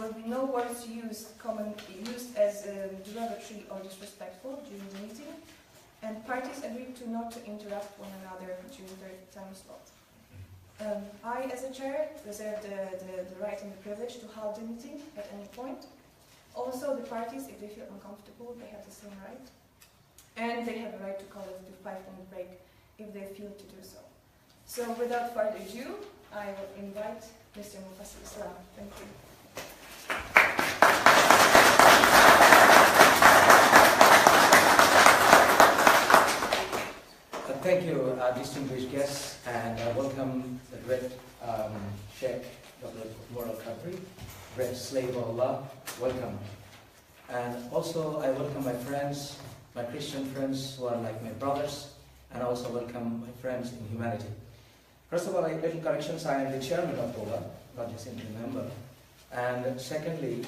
There will be no words used as derogatory or disrespectful during the meeting, and parties agreed to not to interrupt one another during their time slot. I, as a chair, reserve the right and the privilege to halt the meeting at any point. Also, the parties, if they feel uncomfortable, they have the same right. And they have the right to call it a 5-minute break if they feel to do so. So, without further ado, I will invite Mr. Mufassir Islam. Thank you. Thank you, distinguished guests, and I welcome the great Sheikh Dr. Umar Al-Khatri, great slave of Allah. Welcome. And also I welcome my friends, my Christian friends who are like my brothers, and I also welcome my friends in humanity. First of all, little corrections, I am the chairman of TOLA, not just a member. And secondly,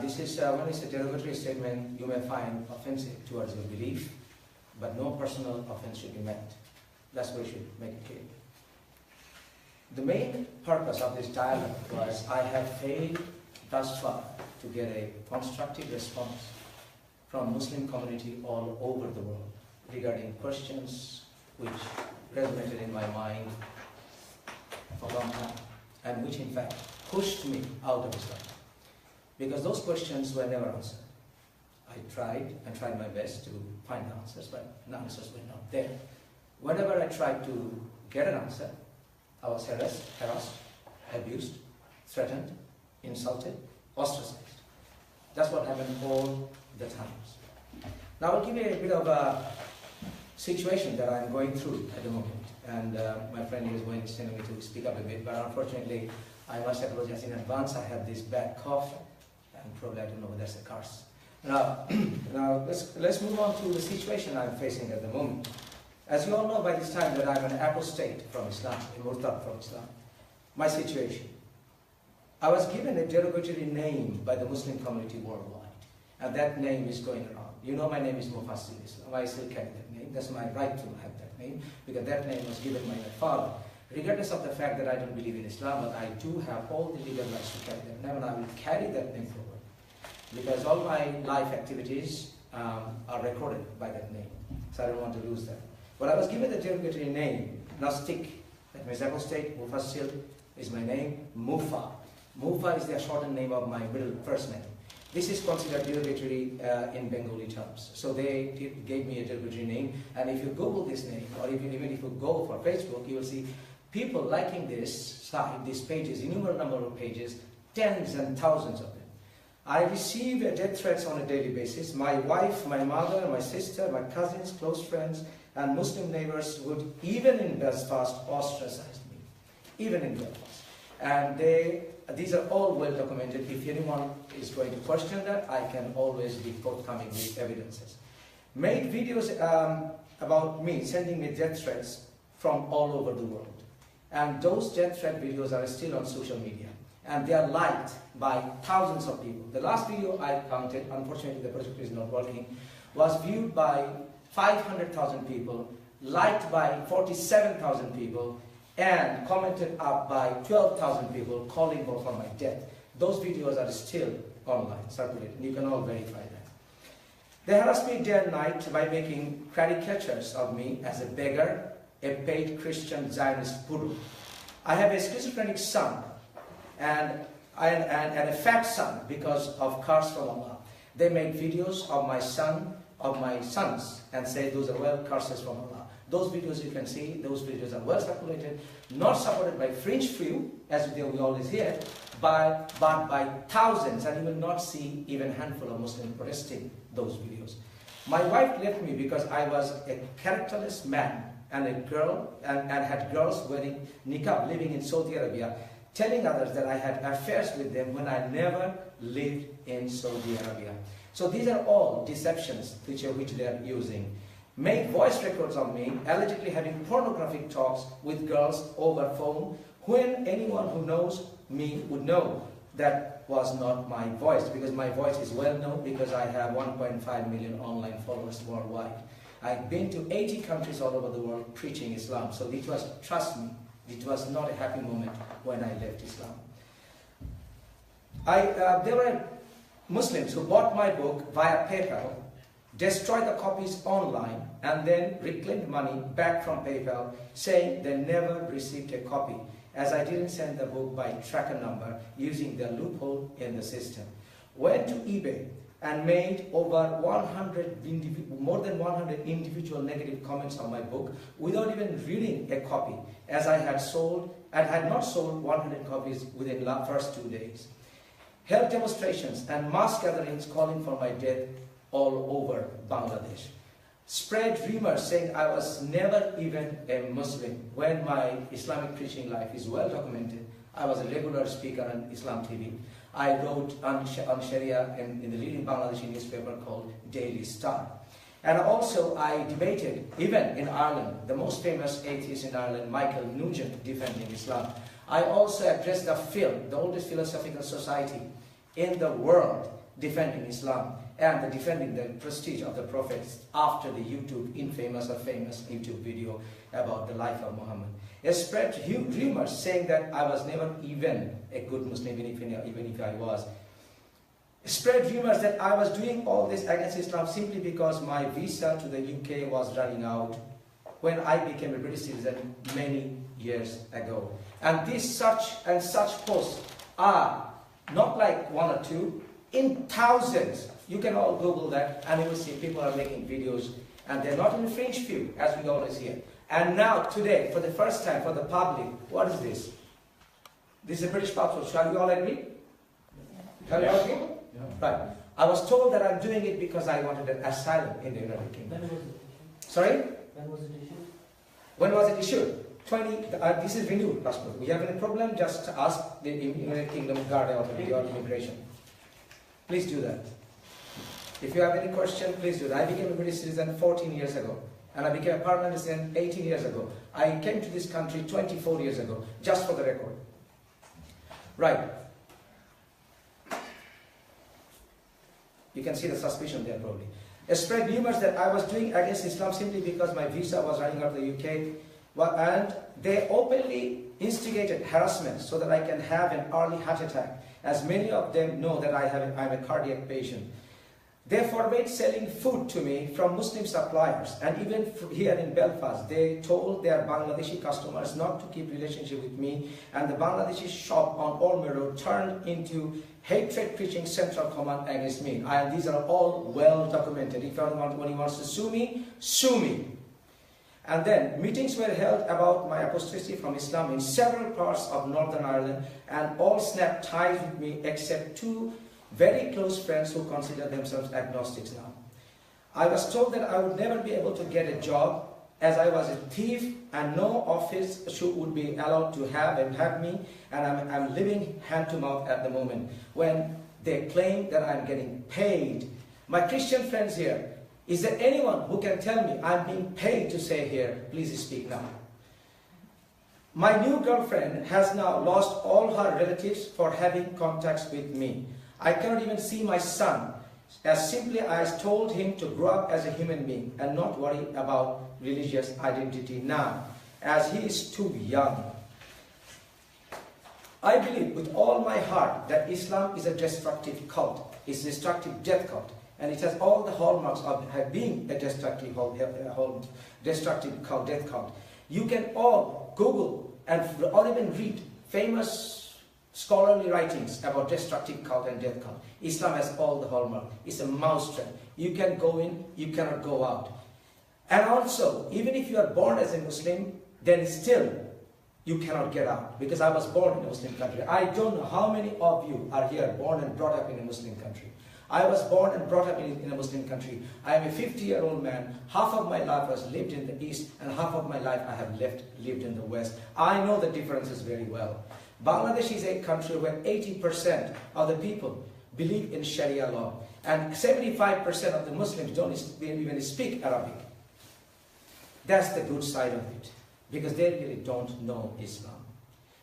this is when it's a derogatory statement, you may find offensive towards your belief, but no personal offense should be meant. That's what we should make it clear. The main purpose of this dialogue was I have failed thus far to get a constructive response from Muslim community all over the world regarding questions which resonated in my mind for a long time and which in fact pushed me out of Islam. Because those questions were never answered. I tried my best to find answers, but the answers were not there. Whenever I tried to get an answer, I was harassed, abused, threatened, insulted, ostracized. That's what happened all the times. Now I'll give you a bit of a situation that I'm going through at the moment. And my friend is going to tell me to speak up a bit, but unfortunately I must apologize in advance. I have this bad cough, and probably I don't know whether that's a curse. Now let's move on to the situation I'm facing at the moment. As you all know by this time that I'm an apostate from Islam, a murtad from Islam. My situation. I was given a derogatory name by the Muslim community worldwide, and that name is going around. You know my name is Mufassir Islam. I still carry that name. That's my right to have that name, because that name was given by my father. Regardless of the fact that I don't believe in Islam, but I do have all the legal rights to carry that name, and I will carry that name forward. Because all my life activities are recorded by that name. So I don't want to lose that. But I was given the derogatory name, Nastik, that means apostate. Mufassir is my name, Mufa. Mufa is the shortened name of my first name. This is considered derogatory in Bengali terms. So they gave me a derogatory name, and if you Google this name, or even if you go for Facebook, you will see people liking this site, these pages, innumerable number of pages, tens and thousands of them. I receive death threats on a daily basis. My wife, my mother, my sister, my cousins, close friends, and Muslim neighbors would, even in Belfast, ostracize me. Even in Belfast. And these are all well documented. If anyone is going to question that, I can always be forthcoming with evidences. Made videos about me, sending me death threats from all over the world. And those death threat videos are still on social media. And they are liked by thousands of people. The last video I counted, unfortunately the projector is not working, was viewed by 500,000 people, liked by 47,000 people, and commented up by 12,000 people calling for my death. Those videos are still online, circulating. You can all verify that. They harassed me day and night by making caricatures of me as a beggar, a paid Christian Zionist guru. I have a schizophrenic son, and a fat son because of curse from Allah. They made videos of my sons, and say those are well curses from Allah. Those videos you can see, those videos are well circulated, not supported by fringe few, as we always hear, but by thousands, and you will not see even a handful of Muslims protesting those videos. My wife left me because I was a characterless man and a girl, and had girls wearing niqab living in Saudi Arabia, telling others that I had affairs with them when I never lived in Saudi Arabia. So these are all deceptions which they are using. Made voice records of me, allegedly having pornographic talks with girls over phone, when anyone who knows me would know that was not my voice, because my voice is well known, because I have 1.5 million online followers worldwide. I've been to 80 countries all over the world preaching Islam, so it was, trust me, it was not a happy moment when I left Islam. There were Muslims who bought my book via PayPal, destroyed the copies online, and then reclaimed money back from PayPal, saying they never received a copy, as I didn't send the book by tracker number using the loophole in the system. Went to eBay and made over more than 100 individual negative comments on my book without even reading a copy, as I had not sold 100 copies within the first 2 days. Held demonstrations and mass gatherings calling for my death all over Bangladesh. Spread rumors saying I was never even a Muslim, when my Islamic preaching life is well documented. I was a regular speaker on Islam TV. I wrote on Sharia in the leading Bangladeshi newspaper called Daily Star. And also I debated, even in Ireland, the most famous atheist in Ireland, Michael Nugent, defending Islam. I also addressed the film, the oldest philosophical society in the world, defending Islam and defending the prestige of the prophets after the famous YouTube video about the life of Muhammad. It spread rumors saying that I was never even a good Muslim, even if I was. It spread rumors that I was doing all this against Islam simply because my visa to the UK was running out when I became a British citizen many years ago. And these such posts are not like one or two, in thousands. You can all Google that and you will see people are making videos, and they're not in a fringe view, as we always hear. And now, today, for the first time, for the public, what is this? This is a British passport. Shall we all agree? Shall we all agree? Yeah. Right. I was told that I'm doing it because I wanted an asylum in the United Kingdom. When was it issued? Sorry? When was it issued? When was it issued? This is renewed passport. We have any problem, just ask the United Kingdom Guard Authority or Immigration. Please do that. If you have any question, please do that. I became a British citizen 14 years ago. And I became a permanent resident 18 years ago. I came to this country 24 years ago, just for the record. Right. You can see the suspicion there probably. It spread rumors that I was doing against Islam simply because my visa was running out of the UK. And they openly instigated harassment so that I can have an early heart attack, as many of them know that I'm a cardiac patient. They forbade selling food to me from Muslim suppliers, and even here in Belfast, they told their Bangladeshi customers not to keep relationship with me, and the Bangladeshi shop on Olmer Road turned into hatred preaching central command against me. And these are all well documented. If anyone wants to sue me, sue me. And then meetings were held about my apostasy from Islam in several parts of Northern Ireland, and all snapped ties with me except two very close friends who consider themselves agnostics now. I was told that I would never be able to get a job, as I was a thief and no office would be allowed to have me, and I'm living hand to mouth at the moment, when they claim that I'm getting paid. My Christian friends here, is there anyone who can tell me I'm being paid to say here, please speak now? My new girlfriend has now lost all her relatives for having contacts with me. I cannot even see my son, as simply as told him to grow up as a human being and not worry about religious identity now, as he is too young. I believe with all my heart that Islam is a destructive cult. It's a destructive death cult. And it has all the hallmarks of being a destructive cult, death cult. You can all Google or even read famous scholarly writings about destructive cult and death cult. Islam has all the hallmarks. It's a mousetrap. You can go in, you cannot go out. And also, even if you are born as a Muslim, then still you cannot get out. Because I was born in a Muslim country. I don't know how many of you are here born and brought up in a Muslim country. I was born and brought up in a Muslim country. I am a 50-year-old man. Half of my life was lived in the East, and half of my life I have lived in the West. I know the differences very well. Bangladesh is a country where 80% of the people believe in Sharia law, and 75% of the Muslims don't even speak Arabic. That's the good side of it, because they really don't know Islam.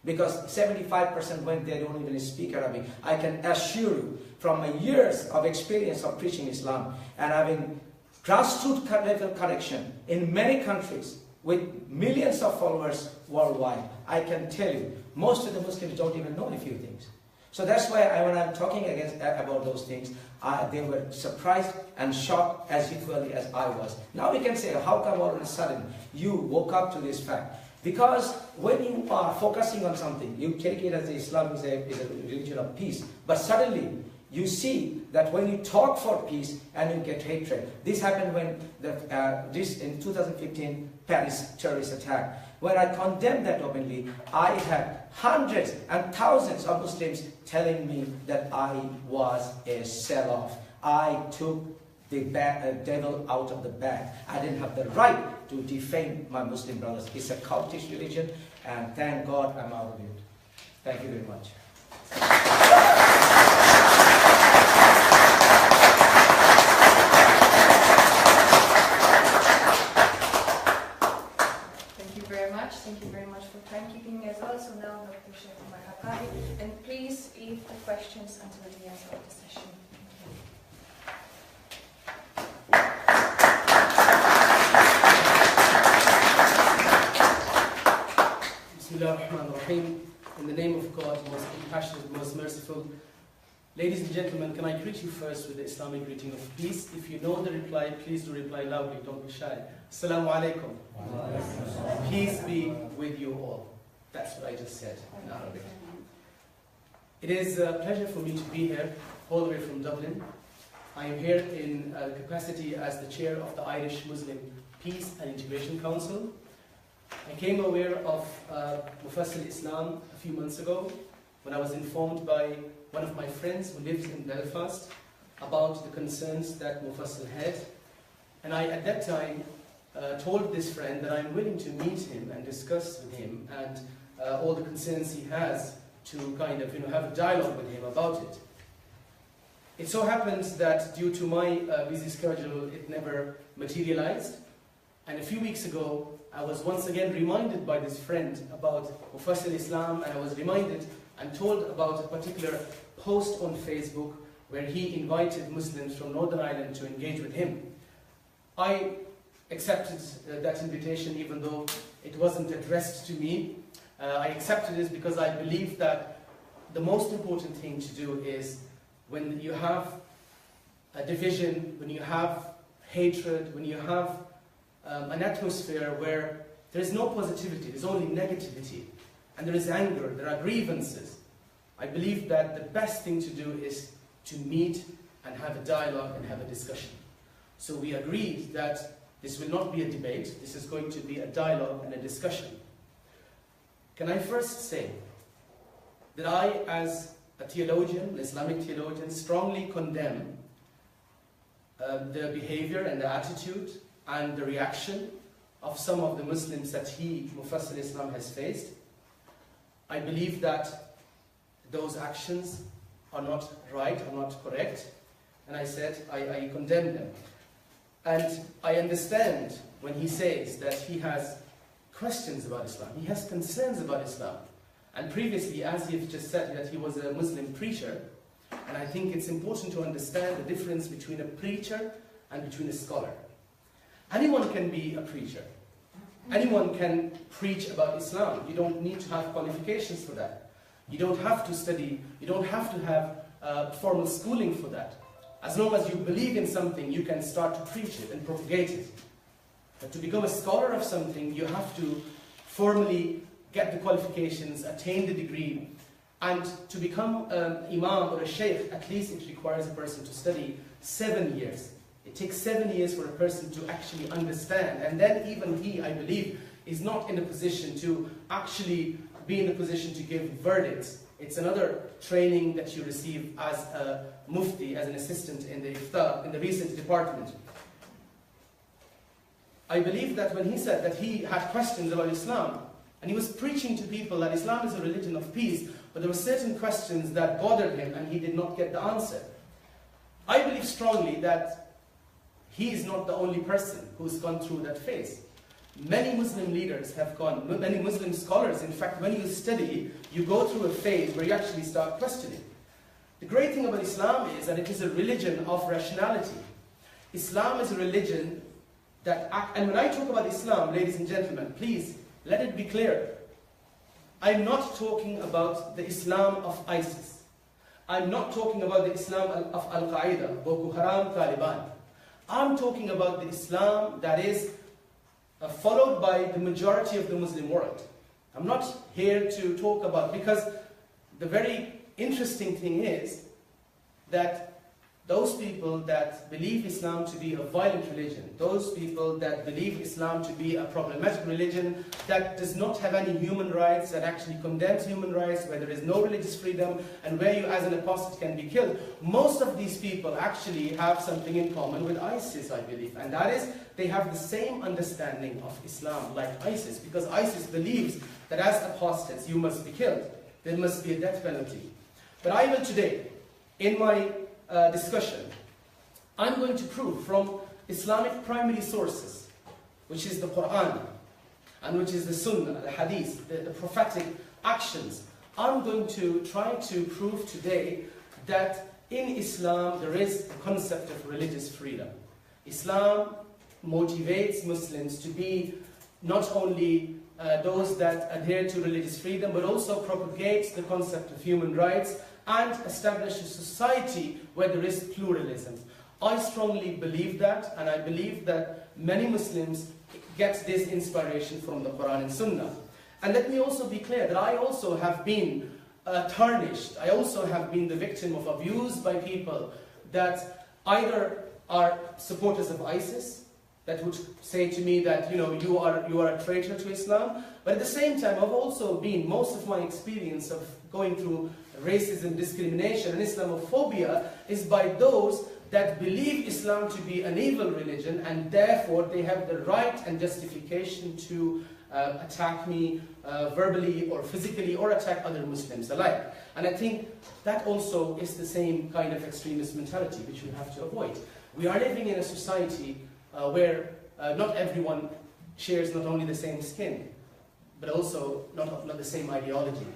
Because 75% when they don't even speak Arabic, I can assure you, from my years of experience of preaching Islam and having grassroots level connection in many countries with millions of followers worldwide, I can tell you, most of the Muslims don't even know a few things. So that's why when I'm talking about those things, they were surprised and shocked as equally as I was. Now we can say, how come all of a sudden you woke up to this fact? Because when you are focusing on something, you take it as Islam is a religion of peace. But suddenly, you see that when you talk for peace and you get hatred. This happened when in 2015 Paris terrorist attack. When I condemned that openly, I had hundreds and thousands of Muslims telling me that I was a sell-off. I took the devil out of the bag. I didn't have the right to defame my Muslim brothers. It's a cultish religion, and thank God I'm out of it. Thank you very much. Thank you very much for timekeeping as well. So now Dr. Sheikh Omar Haqqari, and please leave the questions until the end of the session. Bismillah ar-Rahman ar-Rahim. In the name of God, most compassionate, most merciful. Ladies and gentlemen, can I greet you first with the Islamic greeting of peace? If you know the reply, please do reply loudly, don't be shy. Assalamu alaikum. Peace be with you all. That's what I just said in Arabic. It is a pleasure for me to be here, all the way from Dublin. I am here in capacity as the chair of the Irish Muslim Peace and Integration Council. I came aware of Mufassal Islam a few months ago when I was informed by one of my friends who lives in Belfast about the concerns that Mufassal had. And I, at that time, told this friend that I'm willing to meet him and discuss with him and all the concerns he has to kind of have a dialogue with him about it. It so happens that due to my busy schedule, it never materialized. And a few weeks ago, I was once again reminded by this friend about Mufassal Islam, and I was reminded and told about a particular post on Facebook where he invited Muslims from Northern Ireland to engage with him. I accepted that invitation even though it wasn't addressed to me. I accepted it because I believe that the most important thing to do is when you have a division, when you have hatred, when you have an atmosphere where there is no positivity, there's only negativity, and there is anger, there are grievances. I believe that the best thing to do is to meet and have a dialogue and have a discussion. So we agreed that this will not be a debate, this is going to be a dialogue and a discussion. Can I first say that I, as a theologian, an Islamic theologian, strongly condemn the behavior and the attitude and the reaction of some of the Muslims that Mufassal Islam, has faced. I believe that those actions are not right, are not correct, and I said I condemn them. And I understand when he says that he has questions about Islam, he has concerns about Islam. And previously, as you've just said, that he was a Muslim preacher, and I think it's important to understand the difference between a preacher and between a scholar. Anyone can be a preacher. Anyone can preach about Islam. You don't need to have qualifications for that. You don't have to study, you don't have to have formal schooling for that. As long as you believe in something, you can start to preach it and propagate it. But to become a scholar of something, you have to formally get the qualifications, attain the degree, and to become an imam or a sheikh, at least it requires a person to study 7 years. It takes 7 years for a person to actually understand, and then even he, I believe, is not in a position to actually be in a position to give verdicts. It's another training that you receive as a mufti, as an assistant in the iftar, in the recent department. I believe that when he said that he had questions about Islam, and he was preaching to people that Islam is a religion of peace, but there were certain questions that bothered him and he did not get the answer. I believe strongly that he is not the only person who's gone through that phase. Many Muslim leaders have gone, many Muslim scholars, in fact, when you study, you go through a phase where you actually start questioning. The great thing about Islam is that it is a religion of rationality. Islam is a religion that, and when I talk about Islam, ladies and gentlemen, please, let it be clear. I'm not talking about the Islam of ISIS. I'm not talking about the Islam of Al-Qaeda, Boko Haram, Taliban. I'm talking about the Islam that is followed by the majority of the Muslim world. I'm not here to talk about, because the very interesting thing is that those people that believe Islam to be a violent religion, those people that believe Islam to be a problematic religion, that does not have any human rights, that actually condemns human rights, where there is no religious freedom, and where you as an apostate can be killed, most of these people actually have something in common with ISIS, I believe. And that is, they have the same understanding of Islam like ISIS, because ISIS believes that as apostates you must be killed. There must be a death penalty. But I will today, in my discussion, I'm going to prove from Islamic primary sources, which is the Quran, and which is the Sunnah, the Hadith, the prophetic actions. I'm going to try to prove today that in Islam there is the concept of religious freedom. Islam motivates Muslims to be not only those that adhere to religious freedom, but also propagates the concept of human rights and establish a society where there is pluralism. I strongly believe that, and I believe that many Muslims get this inspiration from the Quran and Sunnah. And let me also be clear that I also have been tarnished. I also have been the victim of abuse by people that either are supporters of ISIS, that would say to me that, you know, you are a traitor to Islam. But at the same time, I've also been, most of my experience of going through racism, discrimination, and Islamophobia is by those that believe Islam to be an evil religion, and therefore they have the right and justification to attack me verbally or physically, or attack other Muslims alike. And I think that also is the same kind of extremist mentality which we have to avoid. We are living in a society where not everyone shares not only the same skin, but also not the same ideology.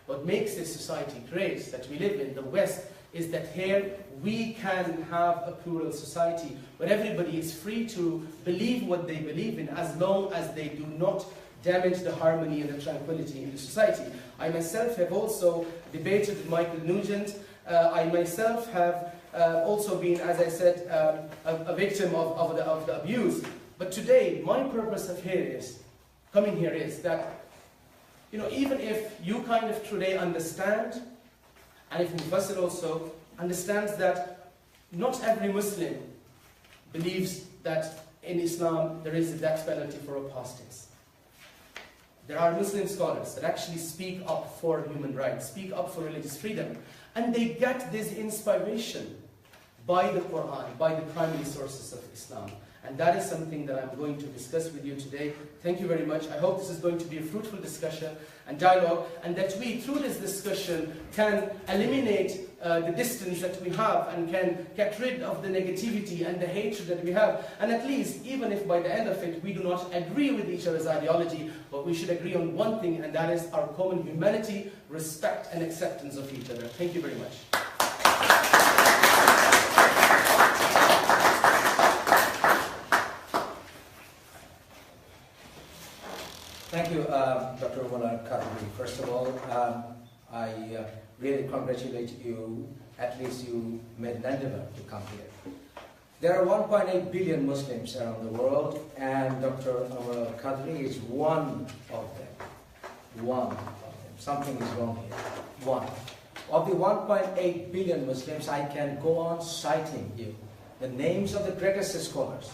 What makes this society great that we live in, the West, is that here we can have a plural society where everybody is free to believe what they believe in, as long as they do not damage the harmony and the tranquility in the society. I myself have also debated with Michael Nugent. I myself have also been, as I said, a victim of the abuse. But today, my purpose of coming here is that, you know, even if you kind of today understand, and if Mufassir also understands that not every Muslim believes that in Islam there is a death penalty for apostates. There are Muslim scholars that actually speak up for human rights, speak up for religious freedom, and they get this inspiration by the Quran, by the primary sources of Islam. And that is something that I'm going to discuss with you today. Thank you very much. I hope this is going to be a fruitful discussion and dialogue, and that we, through this discussion, can eliminate the distance that we have, and can get rid of the negativity and the hatred that we have. And at least, even if by the end of it we do not agree with each other's ideology, but we should agree on one thing, and that is our common humanity, respect and acceptance of each other. Thank you very much. Thank you, Dr. Umar Al-Qadri. First of all, I really congratulate you. At least you made an endeavor to come here. There are 1.8 billion Muslims around the world, and Dr. Umar Al-Qadri is one of them. One of them. Something is wrong here. One. Of the 1.8 billion Muslims, I can go on citing you the names of the greatest scholars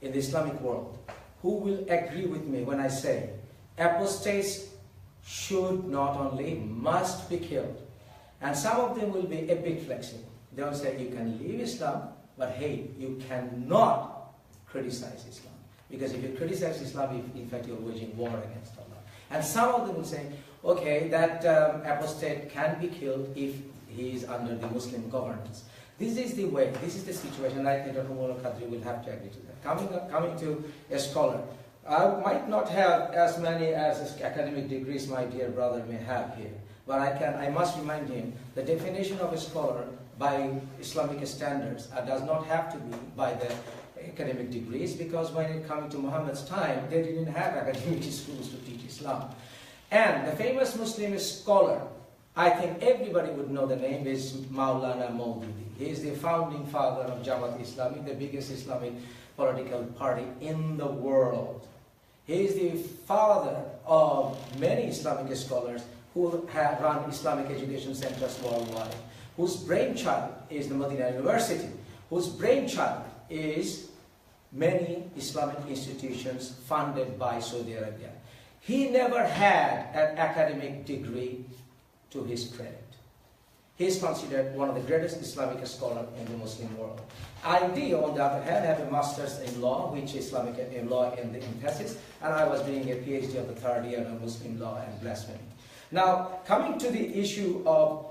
in the Islamic world, who will agree with me when I say apostates should not only, must be killed. And some of them will be a bit flexible. They will say you can leave Islam, but hey, you cannot criticize Islam. Because if you criticize Islam, in fact you're waging war against Allah. And some of them will say, okay, that apostate can be killed if he is under the Muslim governance. This is the way, this is the situation. I think Dr. Umar Al-Qadri will have to agree to that. Coming to a scholar, I might not have as many as academic degrees my dear brother may have here, but I must remind him the definition of a scholar by Islamic standards does not have to be by the academic degrees, because when it comes to Muhammad's time, they didn't have academic schools to teach Islam. And the famous Muslim scholar I think everybody would know the name is Maulana Maududi. He is the founding father of Jamaat Islami, the biggest Islamic political party in the world. He is the father of many Islamic scholars who have run Islamic education centers worldwide, whose brainchild is the Medina University, whose brainchild is many Islamic institutions funded by Saudi Arabia. He never had an academic degree to his credit. He is considered one of the greatest Islamic scholars in the Muslim world. I did, on the other hand, have a master's in law, which is Islamic law in the emphasis, and I was doing a PhD of the third year in Muslim law and blasphemy. Now, coming to the issue of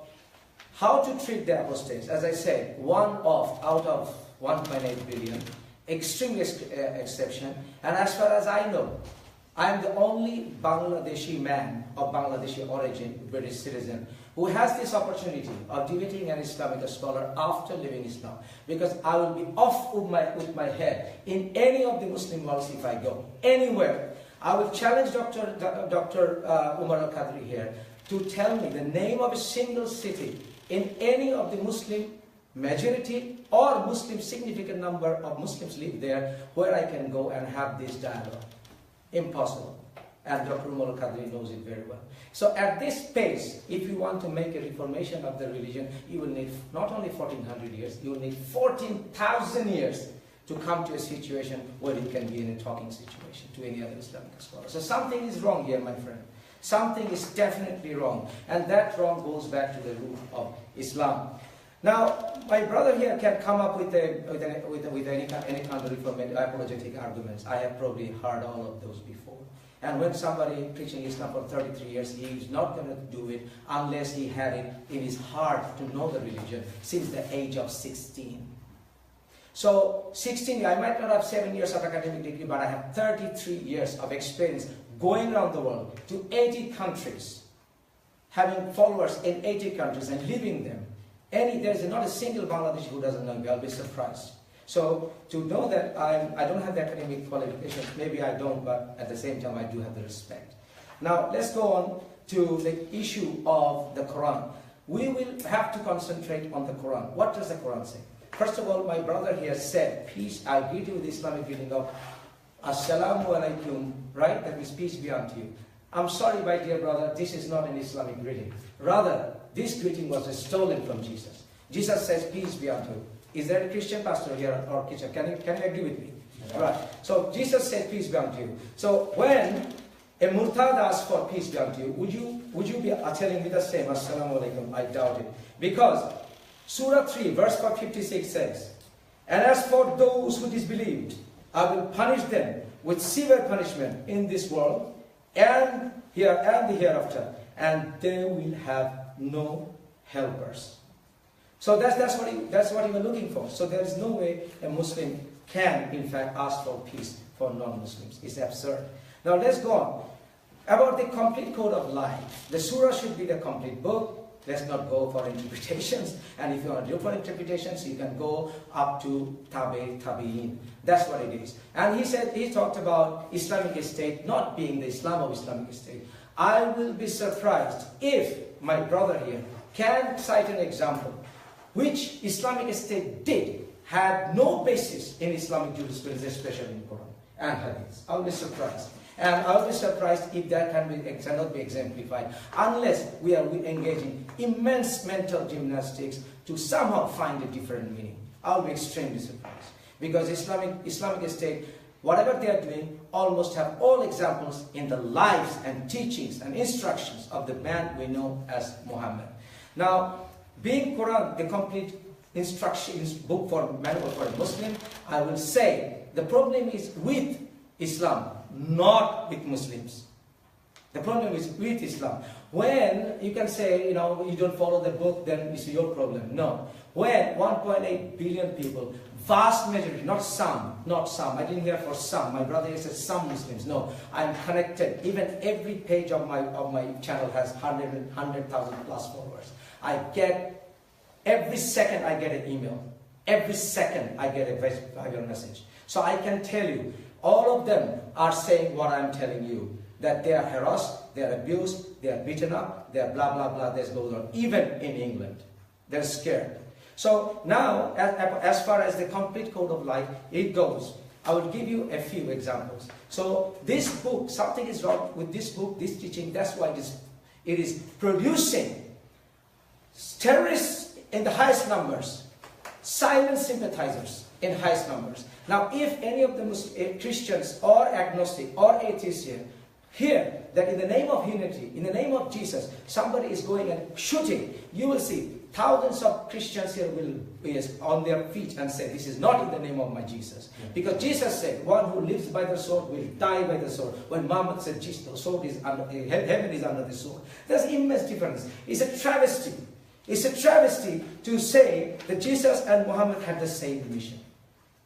how to treat the apostates, as I said, out of 1.8 billion, extremely exception, and as far as I know, I am the only Bangladeshi man of Bangladeshi origin, British citizen, who has this opportunity of debating an Islamic scholar after leaving Islam, because I will be off with my head in any of the Muslim worlds if I go, anywhere. I will challenge Dr. Umar Al-Qadri here to tell me the name of a single city in any of the Muslim majority or Muslim significant number of Muslims live there where I can go and have this dialogue. Impossible. And Dr. Umar Al-Qadri knows it very well. So at this pace, if you want to make a reformation of the religion, you will need not only 1400 years, you will need 14,000 years to come to a situation where you can be in a talking situation to any other Islamic scholar. So something is wrong here, my friend. Something is definitely wrong. And that wrong goes back to the root of Islam. Now, my brother here can come up with any kind of reformative apologetic arguments. I have probably heard all of those before. And when somebody preaching Islam for 33 years, he is not going to do it unless he had it in his heart to know the religion since the age of 16. So, 16, I might not have 7 years of academic degree, but I have 33 years of experience going around the world to 80 countries, having followers in 80 countries and living them. There's not a single Bangladeshi who doesn't know me. I'll be surprised. So to know that I don't have the academic qualifications, maybe I don't, but at the same time I do have the respect. Now let's go on to the issue of the Quran. We will have to concentrate on the Quran. What does the Quran say? First of all, my brother here said, peace, I greet you with the Islamic greeting of Assalamu alaikum, right? That means peace be unto you. I'm sorry, my dear brother, this is not an Islamic greeting. Rather, this greeting was stolen from Jesus. Jesus says, peace be unto you. Is there a Christian pastor here or kitchen? Can you agree with me? Yeah. Right. So Jesus said, peace be unto you. So when a murtad asks for peace be unto you, would you be telling me the same? Assalamu alaikum. I doubt it. Because Surah 3, verse 56 says, and as for those who disbelieved, I will punish them with severe punishment in this world and the hereafter, and they will have no helpers. So that's what you were looking for. So there is no way a Muslim can, in fact, ask for peace for non-Muslims. It's absurd. Now let's go on. About the complete code of life. The surah should be the complete book. Let's not go for interpretations. And if you want to do for interpretations, you can go up to tabi'in. That's what it is. And he talked about Islamic State not being the Islam of Islamic State. I will be surprised if my brother here can cite an example which Islamic State had no basis in Islamic jurisprudence, especially in Quran and Hadith. I will be surprised. And I will be surprised if that cannot be exemplified unless we are engaging immense mental gymnastics to somehow find a different meaning. I will be extremely surprised. Because Islamic State, whatever they are doing, almost have all examples in the lives and teachings and instructions of the man we know as Muhammad. Now, being Quran the complete instructions book for manual for a Muslim, I will say the problem is with Islam, not with Muslims. The problem is with Islam. When you can say, you don't follow the book, then it's your problem. No. When 1.8 billion people, vast majority, not some, I didn't hear for some. My brother said some Muslims. No, I'm connected. Even every page of my channel has 100,000 plus followers. Every second I get an email. Every second I get a Viber message. So I can tell you, all of them are saying what I'm telling you. that they are harassed, they are abused, they are beaten up, they are blah, blah, blah, this goes on. Even in England, they're scared. So now, as far as the complete code of life, it goes. I will give you a few examples. So this book, something is wrong with this book, this teaching, that's why it is producing terrorists in the highest numbers, silent sympathizers in highest numbers. Now, if any of the Christians or agnostic or atheists here hear that in the name of unity, in the name of Jesus, somebody is going and shooting, you will see thousands of Christians here will be on their feet and say, this is not in the name of my Jesus. Because Jesus said, one who lives by the sword will die by the sword. When Muhammad said, Jesus, the sword is under, heaven is under the sword. There's immense difference. It's a travesty. It's a travesty to say that Jesus and Muhammad had the same mission.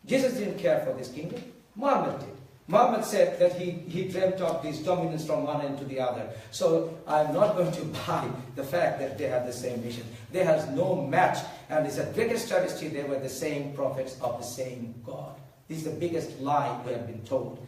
Jesus didn't care for this kingdom. Muhammad did. Muhammad said that he dreamt of this dominance from one end to the other. So I'm not going to buy the fact that they have the same mission. They have no match. And it's the biggest travesty. They were the same prophets of the same God. This is the biggest lie we have been told.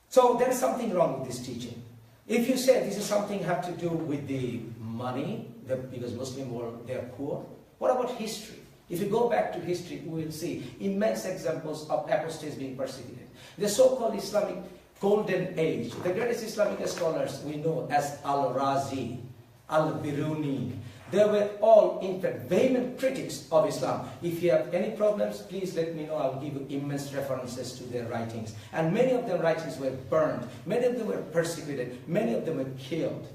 So there is something wrong with this teaching. If you say this is something have to do with the money, because Muslim world, they are poor, what about history? If you go back to history, we will see immense examples of apostates being persecuted. The so-called Islamic Golden Age, the greatest Islamic scholars we know as Al-Razi, Al-Biruni, they were all, in fact, vehement critics of Islam. If you have any problems, please let me know. I'll give you immense references to their writings. And many of their writings were burned. Many of them were persecuted. Many of them were killed.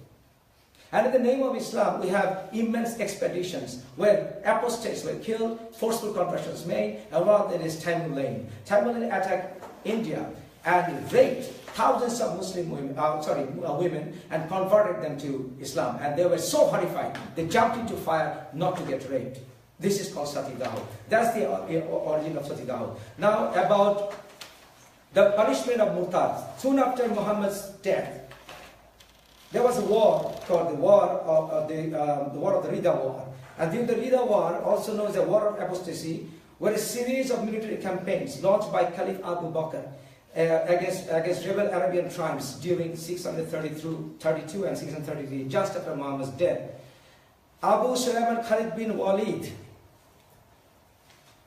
And in the name of Islam, we have immense expeditions where apostates were killed, forceful conversions made, and one of them is Tamerlane. Tamerlane attacked India and raped thousands of Muslim women and converted them to Islam. And they were so horrified, they jumped into fire not to get raped. This is called Sati Daho. That's the origin of Sati Daho. Now about the punishment of Murtad. Soon after Muhammad's death, there was a war called the War of the Ridda War. And during the Ridda War, also known as the War of Apostasy, were a series of military campaigns launched by Caliph Abu Bakr against rebel Arabian tribes during 632 and 633, just after Muhammad's death. Abu Sulaiman Khalid bin Walid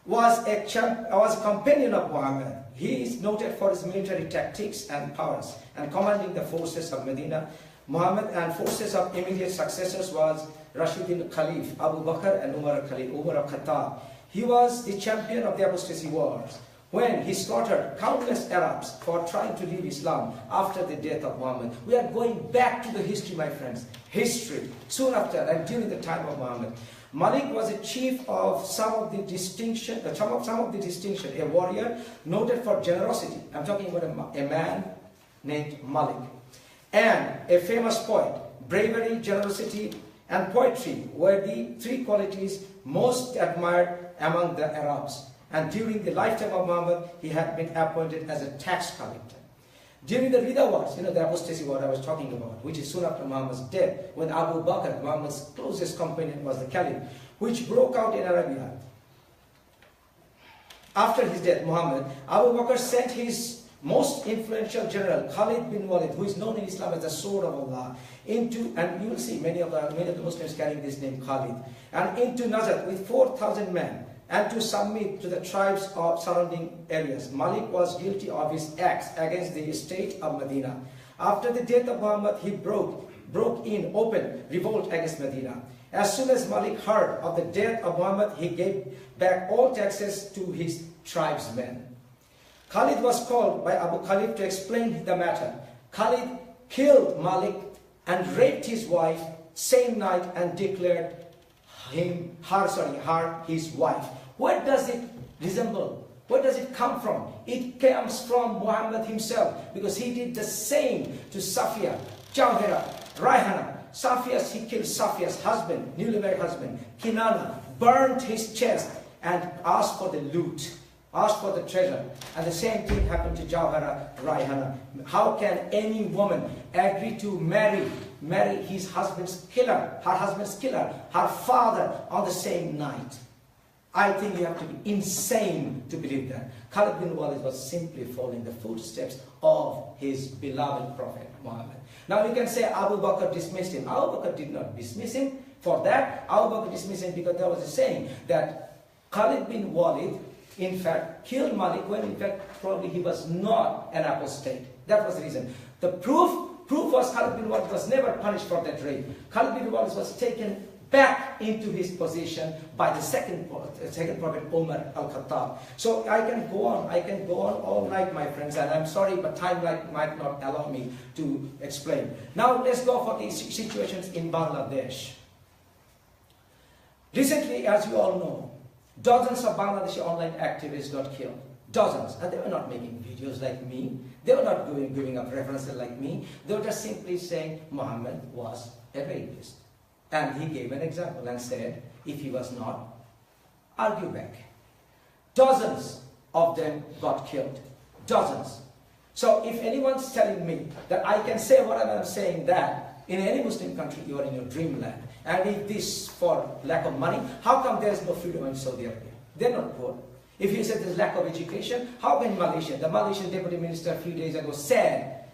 was a companion of Muhammad. He is noted for his military tactics and powers and commanding the forces of Medina. Muhammad and forces of immediate successors was Rashidun Khalif, Abu Bakr and Umar al-Khattab. He was the champion of the apostasy wars when he slaughtered countless Arabs for trying to leave Islam after the death of Muhammad. We are going back to the history, my friends. History. Soon after and during the time of Muhammad. Malik was a chief of some of the distinction, a warrior noted for generosity. I'm talking about a man named Malik. And a famous poet. Bravery, generosity, and poetry were the three qualities most admired among the Arabs. And during the lifetime of Muhammad, he had been appointed as a tax collector. During the Ridda Wars, the apostasy war I was talking about, which is soon after Muhammad's death, when Abu Bakr, Muhammad's closest companion, was the caliph, which broke out in Arabia. After his death, Muhammad, Abu Bakr sent his most influential general, Khalid bin Walid, who is known in Islam as the sword of Allah, and you will see many of the Muslims carrying this name Khalid, and into Najd with 4,000 men, and to submit to the tribes of surrounding areas. Malik was guilty of his acts against the state of Medina. After the death of Muhammad, he broke in open revolt against Medina. As soon as Malik heard of the death of Muhammad, he gave back all taxes to his tribesmen. Khalid was called by Abu Khalid to explain the matter. Khalid killed Malik and raped his wife same night and declared her his wife. What does it resemble? Where does it come from? It comes from Muhammad himself, because he did the same to Safiya, Jawhara, Raihana. He killed Safiya's husband, newly married husband, Kinana, burned his chest and asked for the loot, asked for the treasure. And the same thing happened to Jawhara, Raihana. How can any woman agree to marry his husband's killer, her husband's killer, her father on the same night? I think you have to be insane to believe that. Khalid bin Walid was simply following the footsteps of his beloved Prophet Muhammad. Now you can say Abu Bakr dismissed him. Abu Bakr did not dismiss him for that. Abu Bakr dismissed him because there was a saying that Khalid bin Walid in fact killed Malik when in fact probably he was not an apostate. That was the reason. The proof was Khalid bin Walid was never punished for that rape. Khalid bin Walid was taken back into his position by the second Prophet Umar al-Khattab. So I can go on all night, my friends, and I'm sorry, but time might not allow me to explain. Now let's go for these situations in Bangladesh. Recently, as you all know, dozens of Bangladeshi online activists got killed. Dozens. And they were not making videos like me. They were not giving up references like me. They were just simply saying Muhammad was a rapist. And he gave an example and said, if he was not, argue back. Dozens of them got killed. Dozens. So if anyone's telling me that I can say what I'm saying that in any Muslim country you are in your dreamland, and if this for lack of money, how come there is no freedom in Saudi Arabia? They're not poor. If you said there's lack of education, how can Malaysia? The Malaysian Deputy Minister a few days ago said,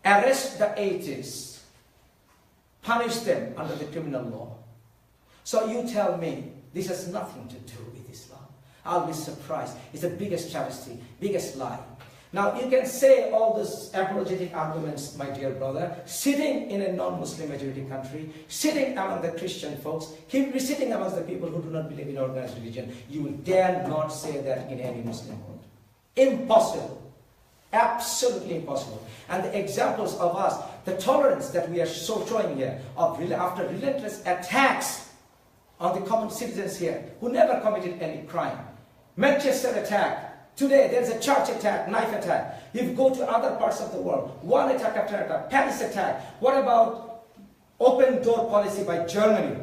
arrest the atheists, punish them under the criminal law. So you tell me, this has nothing to do with Islam. I'll be surprised. It's the biggest travesty, biggest lie. Now you can say all those apologetic arguments, my dear brother, sitting in a non-Muslim majority country, sitting among the Christian folks, sitting amongst the people who do not believe in organized religion. You will dare not say that in any Muslim world. Impossible. Absolutely impossible. And the examples of us, the tolerance that we are showing here, after relentless attacks on the common citizens here, who never committed any crime. Manchester attack. Today there's a church attack, knife attack. If you go to other parts of the world, one attack after attack, Paris attack. What about open door policy by Germany?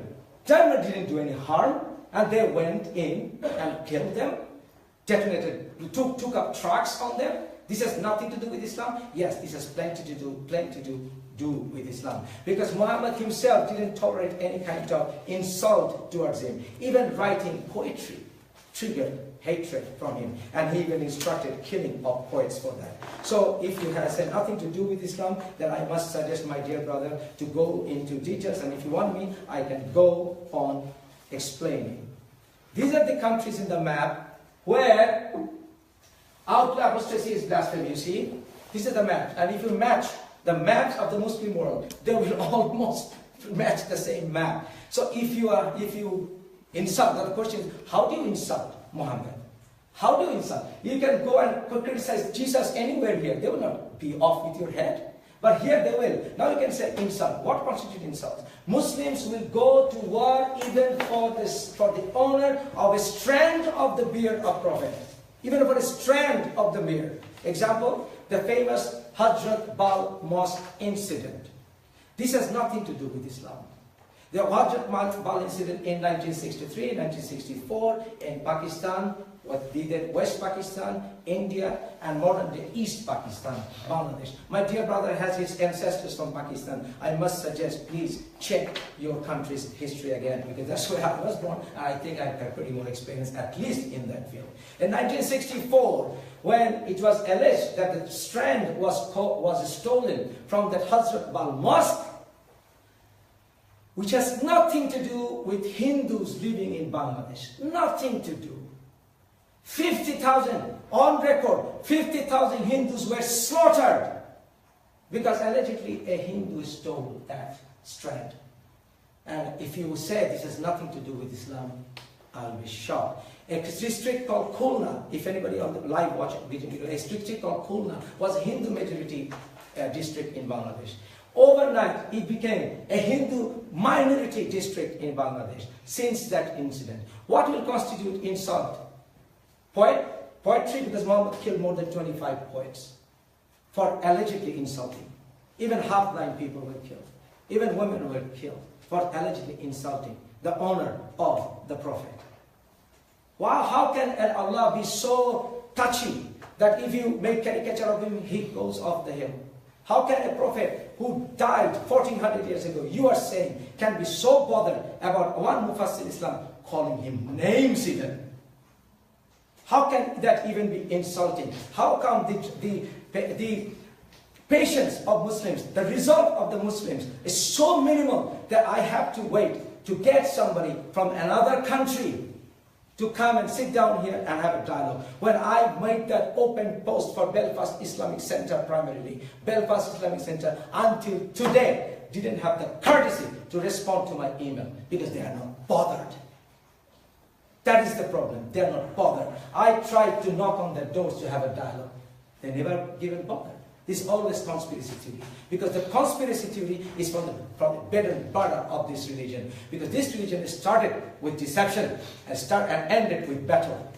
Germany didn't do any harm, and they went in and killed them, detonated, took up trucks on them. This has nothing to do with Islam. Yes, this has plenty to do with Islam. Because Muhammad himself didn't tolerate any kind of insult towards him. Even writing poetry triggered hatred from him, and he even instructed killing of poets for that. So if you have said nothing to do with Islam, then I must suggest, my dear brother, to go into details, and if you want me, I can go on explaining. These are the countries in the map where outlaw apostasy is blasphemy. You see, this is the map, and if you match the maps of the Muslim world, they will almost match the same map. So if you insult, now the question is, how do you insult Muhammad? How do you insult? You can go and criticize Jesus anywhere here. They will not be off with your head. But here they will. Now you can say insult. What constitutes insult? Muslims will go to war even for the honor of a strand of the beard of Prophet. Even for a strand of the beard. Example, the famous Hazrat Bal Mosque incident. This has nothing to do with Islam. The Hazrat Bal incident in 1963, 1964 in Pakistan, what they did West Pakistan, India, and modern day East Pakistan, Bangladesh. My dear brother has his ancestors from Pakistan. I must suggest, please check your country's history again, because that's where I was born, and I think I have pretty more experience, at least in that field. In 1964, when it was alleged that the strand was stolen from the Hazrat Bal Mosque, which has nothing to do with Hindus living in Bangladesh. Nothing to do. 50,000, on record, 50,000 Hindus were slaughtered because allegedly a Hindu stole that strand. And if you say this has nothing to do with Islam, I'll be shocked. A district called Khulna, if anybody on the live watching, a district called Khulna was a Hindu majority district in Bangladesh. Overnight, it became a Hindu minority district in Bangladesh since that incident. What will constitute insult? Poetry, because Muhammad killed more than 25 poets for allegedly insulting. Even half-blind people were killed. Even women were killed for allegedly insulting the honor of the Prophet. Wow, how can Allah be so touchy that if you make caricature of him, he goes off the hill? How can a prophet who died 1400 years ago, you are saying, can be so bothered about one Mufassir Islam calling him names even? How can that even be insulting? How come the patience of Muslims, the result of the Muslims is so minimal that I have to wait to get somebody from another country to come and sit down here and have a dialogue. When I made that open post for Belfast Islamic Centre primarily, Belfast Islamic Centre until today didn't have the courtesy to respond to my email because they are not bothered. That is the problem. They are not bothered. I tried to knock on their doors to have a dialogue. They never even bothered. This is always conspiracy theory. Because the conspiracy theory is from the bread and butter of this religion. Because this religion started with deception and ended with battle.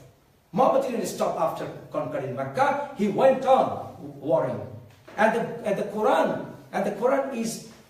Muhammad didn't stop after conquering Mecca. He went on warring. And the Quran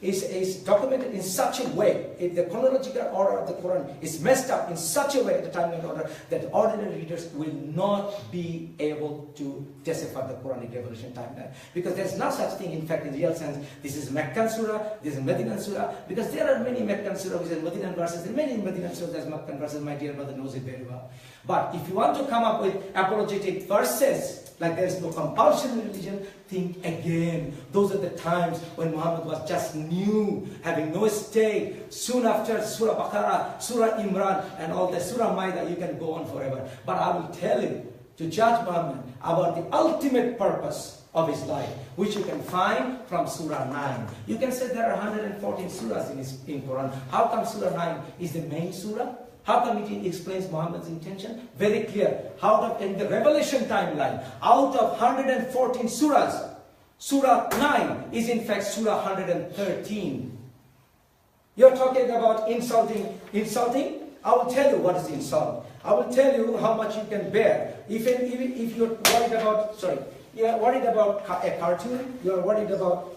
is documented in such a way, the chronological order of the Quran is messed up in such a way, the timeline order, that ordinary readers will not be able to decipher the Quranic revelation timeline. Because there's no such thing, in fact, in real sense, this is Meccan Surah, this is Medinan Surah, because there are many Meccan Surah, which is Medinan verses, and many Medinan Surah, there's Meccan verses, my dear brother knows it very well. But if you want to come up with apologetic verses, like there is no compulsion in religion, think again. Those are the times when Muhammad was just new, having no state. Soon after Surah Baqarah, Surah Imran, and all the Surah Maida, you can go on forever. But I will tell you, to judge Muhammad about the ultimate purpose of his life, which you can find from Surah 9. You can say there are 114 surahs in Quran. How come Surah 9 is the main surah? How come it explains Muhammad's intention? Very clear. In the Revelation timeline, out of 114 surahs, Surah 9 is in fact Surah 113. You're talking about insulting? I will tell you what is insult. I will tell you how much you can bear. If you're worried about, you're worried about a cartoon, you're worried about,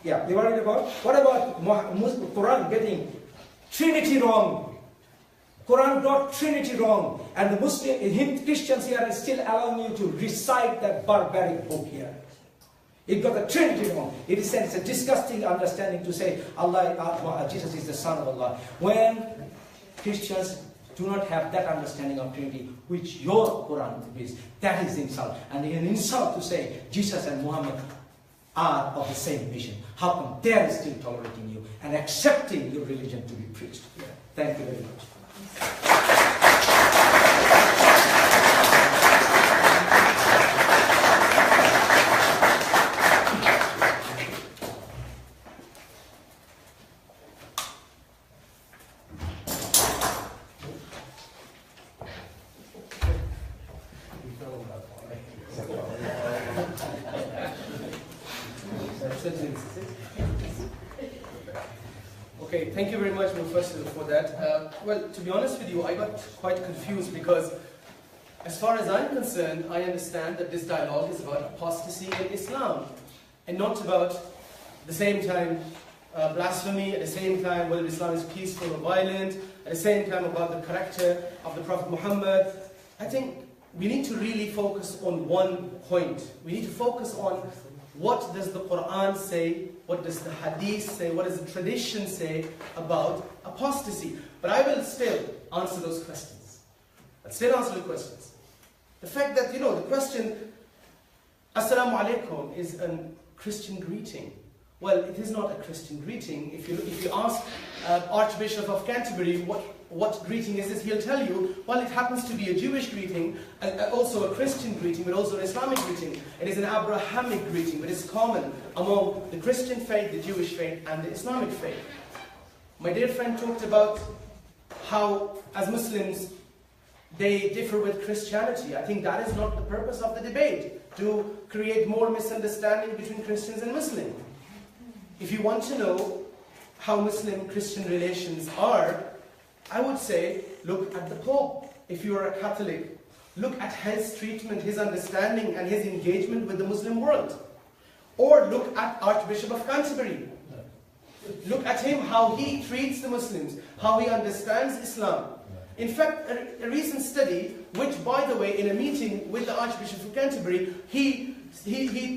what about Quran getting Trinity wrong? Quran got Trinity wrong, and the Christians here are still allowing you to recite that barbaric book here. It got the Trinity wrong. It is a disgusting understanding to say Jesus is the Son of Allah. When Christians do not have that understanding of Trinity, which your Quran is, that is insult. And an insult to say Jesus and Muhammad are of the same mission. How come they are still tolerating you and accepting your religion to be preached here? Thank you very much. Okay, thank you very much, Mufassir, for that. Well, to be honest with you, I got quite confused because as far as I'm concerned, I understand that this dialogue is about apostasy in Islam and not about, at the same time, blasphemy, at the same time whether Islam is peaceful or violent, at the same time about the character of the Prophet Muhammad. I think we need to really focus on one point. We need to focus on what does the Quran say, what does the Hadith say, what does the tradition say about apostasy. But I will still answer those questions. I'll still answer the questions. The fact that, the question, Assalamu alaikum, is a Christian greeting. Well, it is not a Christian greeting. If you ask Archbishop of Canterbury what greeting is this, he'll tell you, well, it happens to be a Jewish greeting, also a Christian greeting, but also an Islamic greeting. It is an Abrahamic greeting, but it's common among the Christian faith, the Jewish faith, and the Islamic faith. My dear friend talked about how, as Muslims, they differ with Christianity. I think that is not the purpose of the debate, to create more misunderstanding between Christians and Muslims. If you want to know how Muslim-Christian relations are, I would say, look at the Pope. If you are a Catholic, look at his treatment, his understanding, and his engagement with the Muslim world. Or look at Archbishop of Canterbury. Look at him, how he treats the Muslims, how he understands Islam. In fact, a recent study, which, by the way, in a meeting with the Archbishop of Canterbury, he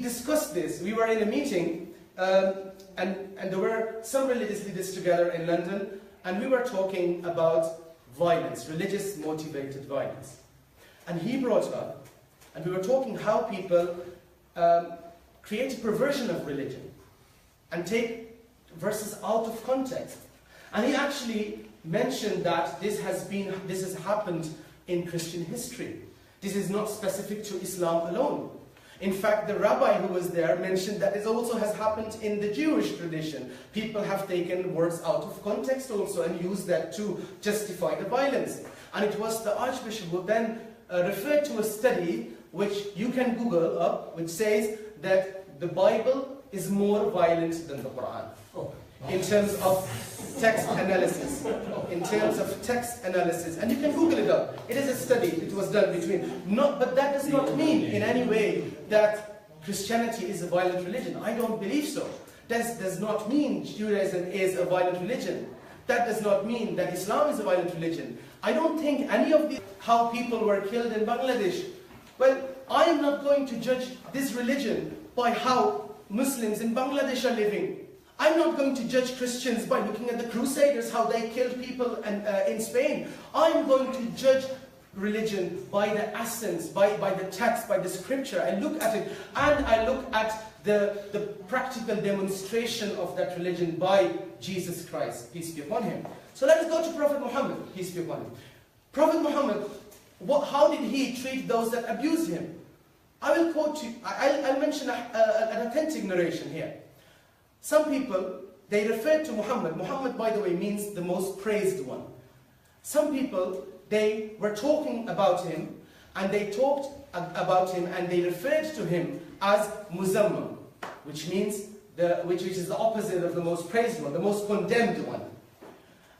discussed this. We were in a meeting, and there were some religious leaders together in London, and we were talking about violence, religious motivated violence. And he brought up, and we were talking how people create a perversion of religion and take verses out of context. And he actually mentioned that this has happened in Christian history. This is not specific to Islam alone. In fact, the rabbi who was there mentioned that this also has happened in the Jewish tradition. People have taken words out of context also and used that to justify the violence. And it was the Archbishop who then referred to a study which you can Google up, which says that the Bible is more violent than the Quran. In terms of text analysis. In terms of text analysis. And you can Google it up. It is a study. It was done but that does not mean in any way that Christianity is a violent religion. I don't believe so. That does not mean Judaism is a violent religion. That does not mean that Islam is a violent religion. I don't think any of how people were killed in Bangladesh. Well, I am not going to judge this religion by how Muslims in Bangladesh are living. I'm not going to judge Christians by looking at the Crusaders, how they killed people in Spain. I'm going to judge religion by the essence, by the text, by the scripture. I look at it, and I look at the practical demonstration of that religion by Jesus Christ, peace be upon him. So let us go to Prophet Muhammad, peace be upon him. Prophet Muhammad, how did he treat those that abused him? I will quote you, I'll mention an authentic narration here. Some people, they refer to Muhammad. Muhammad, by the way, means the most praised one. Some people, they were talking about him, and they talked about him, and they referred to him as Muzammam, which means which is the opposite of the most praised one, the most condemned one.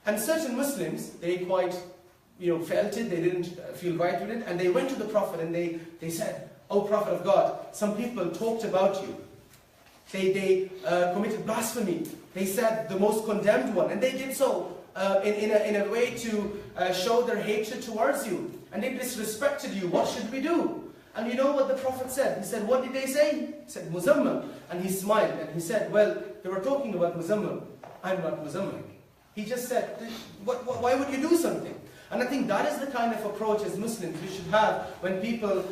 And certain Muslims, they quite, felt it. They didn't feel right with it, and they went to the Prophet and they said, "O Prophet of God, some people talked about you. They committed blasphemy. They said the most condemned one, and they did so in a way to show their hatred towards you. And they disrespected you. What should we do?" And you know what the Prophet said? He said, "What did they say?" He said, "Muzammam." And he smiled and he said, "Well, they were talking about Muzammam. I'm not Muzammam." He just said, why would you do something? And I think that is the kind of approach as Muslims we should have when people,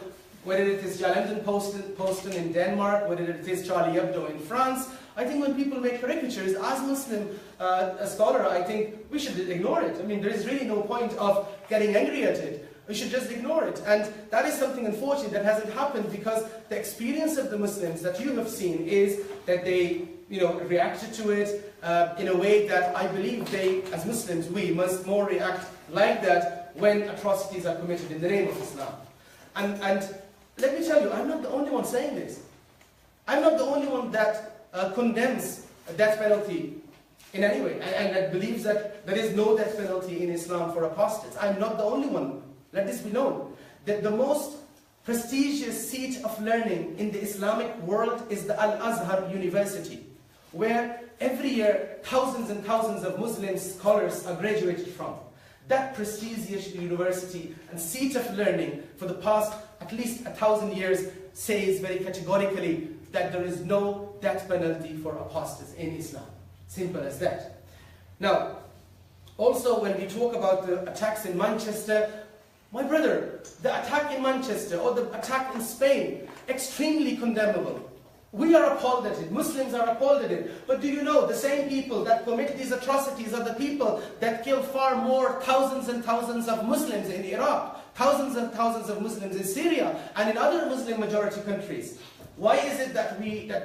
whether it is Jylanden Posten in Denmark, whether it is Charlie Hebdo in France, I think when people make caricatures, as Muslim a scholar, I think we should ignore it. I mean, there is really no point of getting angry at it. We should just ignore it. And that is something unfortunate that hasn't happened, because the experience of the Muslims that you have seen is that they reacted to it in a way that I believe they, as Muslims, we must more react like that when atrocities are committed in the name of Islam. And let me tell you, I'm not the only one saying this. I'm not the only one that condemns a death penalty in any way, and that believes that there is no death penalty in Islam for apostates. I'm not the only one. Let this be known. That the most prestigious seat of learning in the Islamic world is the Al-Azhar University, where every year thousands and thousands of Muslim scholars are graduated from. That prestigious university and seat of learning for the past at least 1,000 years says very categorically that there is no death penalty for apostates in Islam. Simple as that. Now, also when we talk about the attacks in Manchester, my brother, the attack in Manchester or the attack in Spain, extremely condemnable. We are appalled at it. Muslims are appalled at it. But do you know, the same people that commit these atrocities are the people that kill far more, thousands and thousands of Muslims in Iraq, thousands and thousands of Muslims in Syria, and in other Muslim majority countries. Why is it that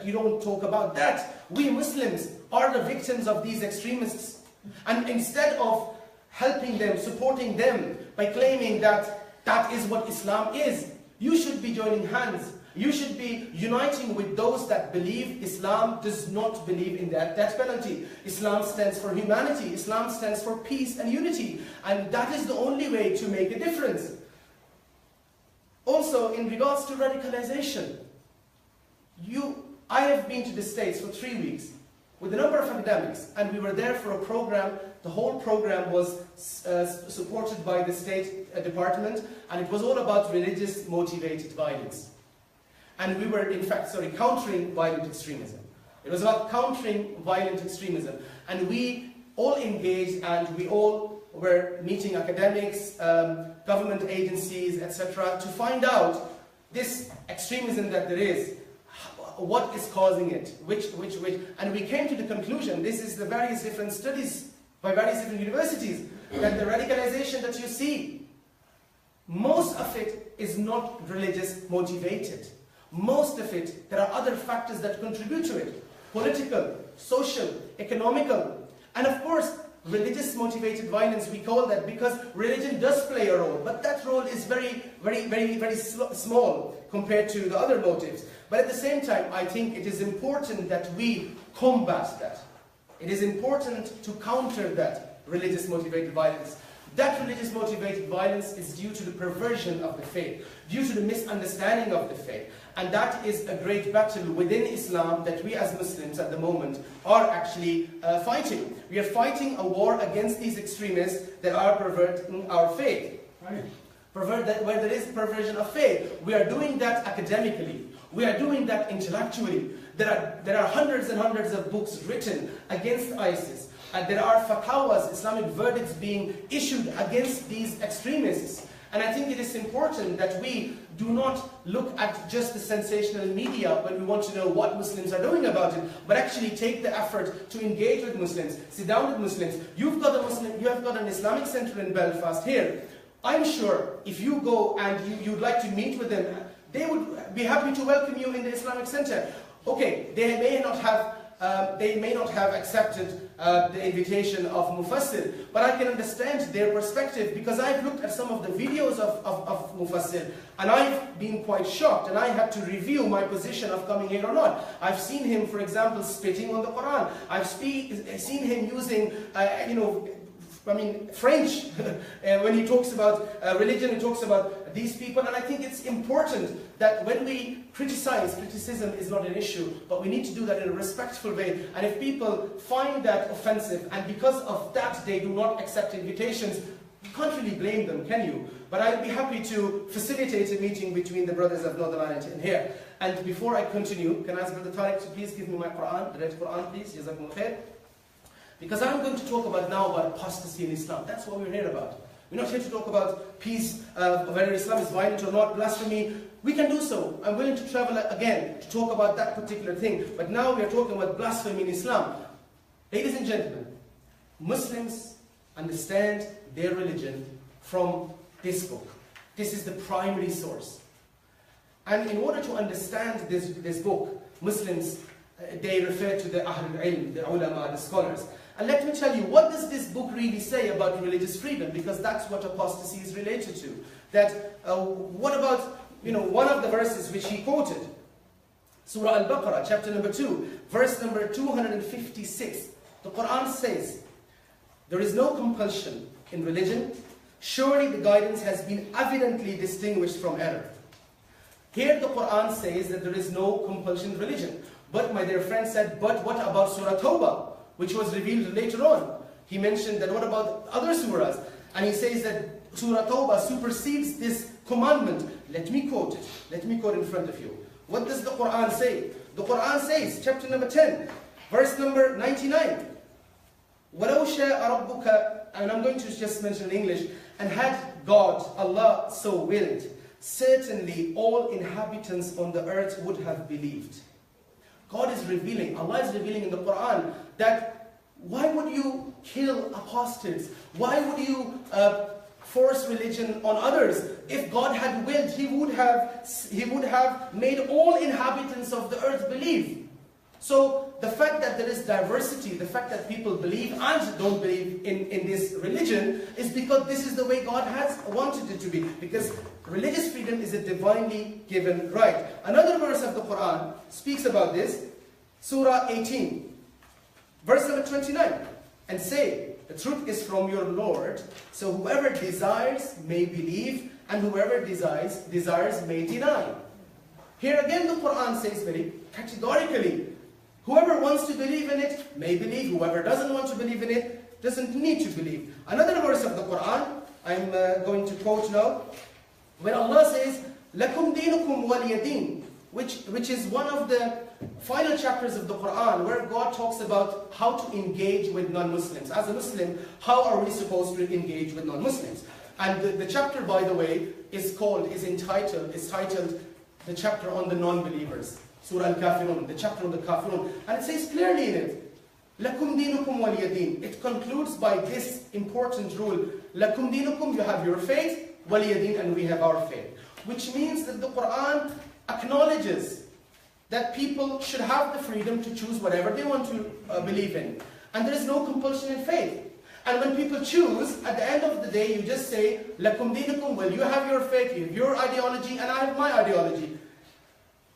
you don't talk about that? We Muslims are the victims of these extremists. And instead of helping them, supporting them by claiming that that is what Islam is, you should be joining hands. You should be uniting with those that believe Islam does not believe in that death penalty. Islam stands for humanity. Islam stands for peace and unity. And that is the only way to make a difference. Also, in regards to radicalization, I have been to the States for 3 weeks with a number of academics, and we were there for a program. The whole program was supported by the State Department, and it was all about religious motivated violence. And we were, in fact, countering violent extremism. It was about countering violent extremism. And we all engaged, and we all we're meeting academics, government agencies, etc., to find out this extremism that there is, what is causing it, which, and we came to the conclusion, this is the various different studies by various different universities, that the radicalization that you see, most of it is not religious motivated. Most of it, there are other factors that contribute to it. Political, social, economical, and of course, religious motivated violence, we call that because religion does play a role, but that role is very small compared to the other motives. But at the same time, I think it is important that we combat that. It is important to counter that religious motivated violence. That religious motivated violence is due to the perversion of the faith, due to the misunderstanding of the faith. And that is a great battle within Islam that we as Muslims at the moment are actually fighting. We are fighting a war against these extremists that are perverting our faith. Right. Where there is perversion of faith. We are doing that academically. We are doing that intellectually. There are hundreds and hundreds of books written against ISIS. And there are fatwas, Islamic verdicts being issued against these extremists. And I think it is important that we do not look at just the sensational media when we want to know what Muslims are doing about it, but actually take the effort to engage with Muslims, sit down with Muslims. You have got an Islamic center in Belfast here. I'm sure if you go and you'd like to meet with them, they would be happy to welcome you in the Islamic center. Okay, they may not have accepted the invitation of Mufassir, but I can understand their perspective because I've looked at some of the videos of Mufassir and I've been quite shocked and I had to review my position of coming here or not. I've seen him, for example, spitting on the Quran. I've seen him using, French, when he talks about religion, he talks about these people, and I think it's important that when we criticize, criticism is not an issue, but we need to do that in a respectful way, and if people find that offensive, and because of that they do not accept invitations, you can't really blame them, can you? But I'd be happy to facilitate a meeting between the brothers of Northern Ireland in here. And before I continue, can I ask Brother Tariq to please give me my Quran, the red Quran please, Jazakumullah khair. Because I'm going to talk now about apostasy in Islam. That's what we're here about. We're not here to talk about peace, whether Islam is violent or not, blasphemy. We can do so. I'm willing to travel again to talk about that particular thing. But now we are talking about blasphemy in Islam. Ladies and gentlemen, Muslims understand their religion from this book. This is the primary source. And in order to understand this book, Muslims, they refer to the Ahlul Ilm, the ulama, the scholars. And let me tell you, what does this book really say about religious freedom? Because that's what apostasy is related to. That, what about, one of the verses which he quoted? Surah Al-Baqarah, chapter number 2, verse number 256. The Quran says, there is no compulsion in religion. Surely the guidance has been evidently distinguished from error. Here the Quran says that there is no compulsion in religion. But my dear friend said, but what about Surah Tawbah, which was revealed later on? He mentioned that what about other surahs? And he says that Surah Tawbah supersedes this commandment. Let me quote it. Let me quote in front of you. What does the Quran say? The Quran says, chapter number 10, verse number 99. وَلَوْ شَاءَ رَبُّكَ, and I'm going to just mention in English, and had God, Allah, so willed, certainly all inhabitants on the earth would have believed. God is revealing, Allah is revealing in the Quran that why would you kill apostates? Why would you force religion on others? If God had willed, He would have made all inhabitants of the earth believe. So the fact that there is diversity, the fact that people believe and don't believe in this religion is because this is the way God has wanted it to be. Because religious freedom is a divinely given right. Another verse of the Quran speaks about this. Surah 18, verse number 29. And say, the truth is from your Lord, so whoever desires may believe, and whoever desires may deny. Here again the Quran says very categorically, whoever wants to believe in it may believe, whoever doesn't want to believe in it doesn't need to believe. Another verse of the Quran, I'm going to quote now, when Allah says, لَكُمْ دِينُكُمْ وَلِيَ دِينُ, which is one of the final chapters of the Quran, where God talks about how to engage with non-Muslims. As a Muslim, how are we supposed to engage with non-Muslims? And the chapter, by the way, is titled the chapter on the non-believers. Surah Al-Kafirun, the chapter on the Kafirun. And it says clearly in it, Lakum dinukum waliyadin. It concludes by this important rule. Lakum dinukum, you have your faith, waliyadin, and we have our faith. Which means that the Quran acknowledges that people should have the freedom to choose whatever they want to believe in. And there is no compulsion in faith. And when people choose, at the end of the day, you just say, Lakum dinukum, well, you have your faith, you have your ideology, and I have my ideology.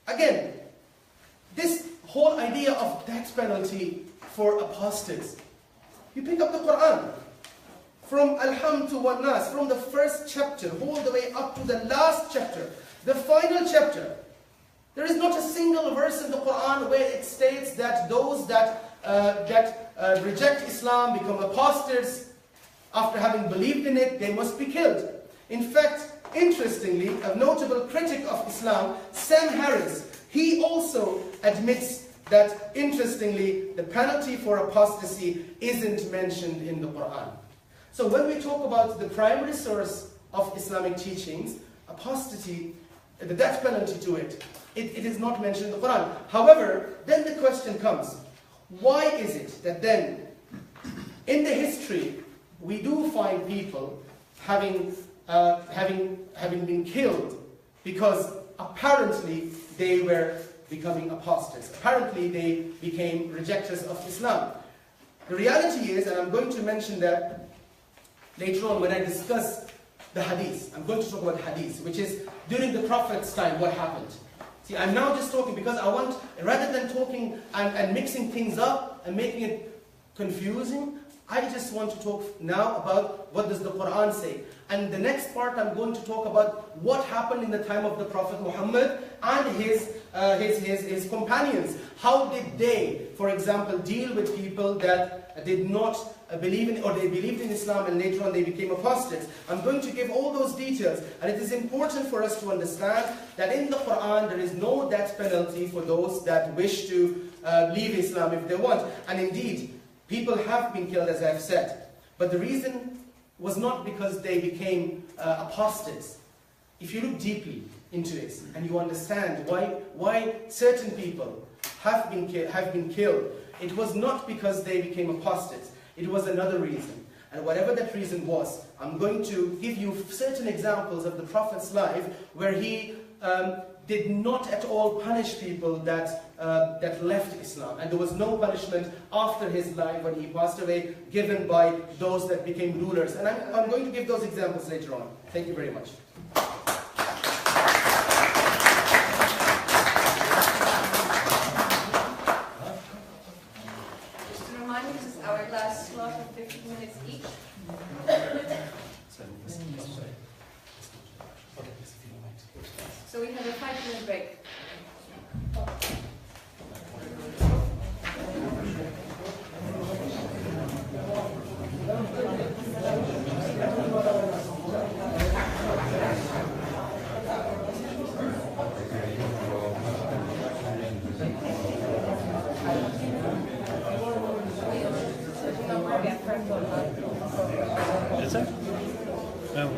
Again, this whole idea of death penalty for apostates. You pick up the Quran, from Al-Ham to Wan-Nas, from the first chapter, all the way up to the last chapter, the final chapter. There is not a single verse in the Quran where it states that those that reject Islam, become apostates, after having believed in it, they must be killed. In fact, interestingly, a notable critic of Islam, Sam Harris, he also admits that, interestingly, the penalty for apostasy isn't mentioned in the Quran. So when we talk about the primary source of Islamic teachings, apostasy, the death penalty to it, it is not mentioned in the Quran. However, then the question comes, why is it that then, in the history, we do find people having been killed because apparently they were becoming apostates. Apparently they became rejectors of Islam. The reality is, and I'm going to mention that later on when I discuss the hadith, I'm going to talk about hadith, which is during the Prophet's time, what happened. See, I'm now just talking because I want, rather than talking and mixing things up and making it confusing, I just want to talk now about what does the Quran say. And the next part I'm going to talk about what happened in the time of the Prophet Muhammad and his companions. How did they, for example, deal with people that did not believe in, or they believed in Islam and later on they became apostates. I'm going to give all those details, and it is important for us to understand that in the Quran there is no death penalty for those that wish to leave Islam if they want. And indeed, people have been killed, as I've said. But the reason was not because they became apostates. If you look deeply into it and you understand why certain people have been killed, it was not because they became apostates. It was another reason. And whatever that reason was, I'm going to give you certain examples of the Prophet's life where he did not at all punish people that left Islam. And there was no punishment after his life when he passed away given by those that became rulers. And I'm going to give those examples later on. Thank you very much. Just a reminder, this is our last slot of 15 minutes each. So we have a 5-minute break. That's it? Well,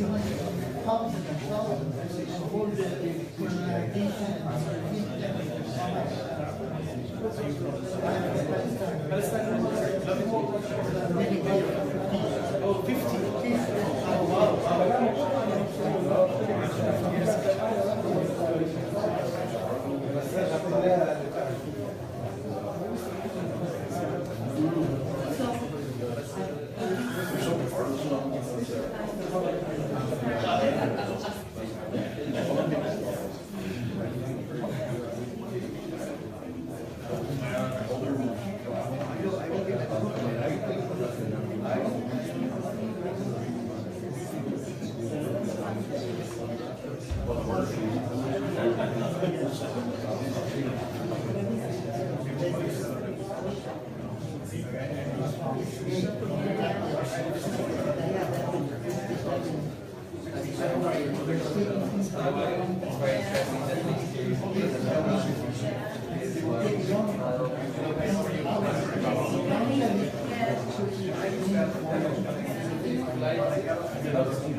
Oh, 50.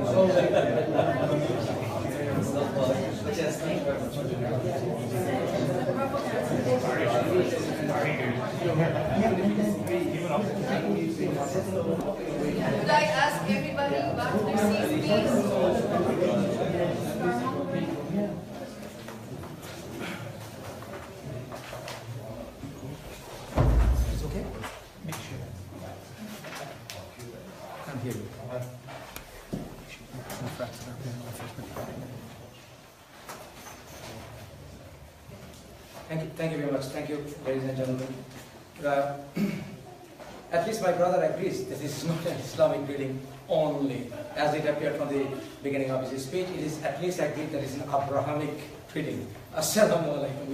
Oh, Could I ask everybody back to their seats, please? It's okay? Make sure. Can't hear you. Thank you very much. Thank you, ladies and gentlemen. At least my brother agrees this is not an Islamic reading only. As it appeared from the beginning of his speech, it is at least agreed that it is an Abrahamic reading. Assalamu alaikum.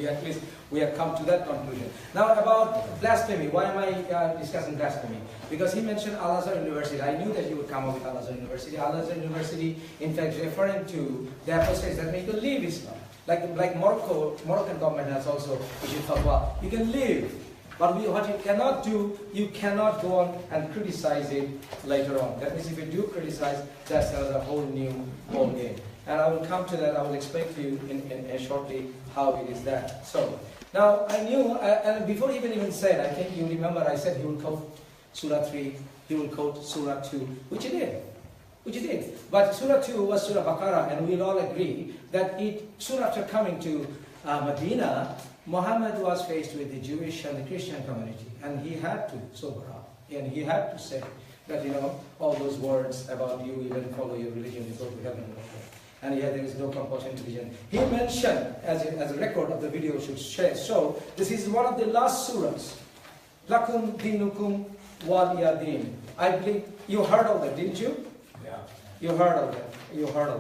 We have come to that conclusion. Now about blasphemy. Why am I discussing blasphemy? Because he mentioned Al-Azhar University. I knew that he would come up with Al-Azhar University. Al-Azhar University, in fact, referring to the apostates that make you leave Islam. Like Moroccan government has also issued fatwa. You can leave. But what you cannot do, you cannot go on and criticize it later on. That means if you do criticize, that's another whole new ball game. And I will come to that, I will explain to you in shortly how it is that. So, now I knew, and before he even said, I think you remember I said he will quote Surah 3, he will quote Surah 2, which he did. But Surah 2 was Surah Baqarah, and we'll all agree that soon after coming to Medina, Muhammad was faced with the Jewish and the Christian community, and he had to sober up, and he had to say that, all those words about you even follow your religion, you go to heaven. And yet there is no compulsion to religion. He mentioned, as a record of the video should show, this is one of the last surahs. Lakum dinukum waliyadin. I believe you heard of that, didn't you? Yeah. You heard of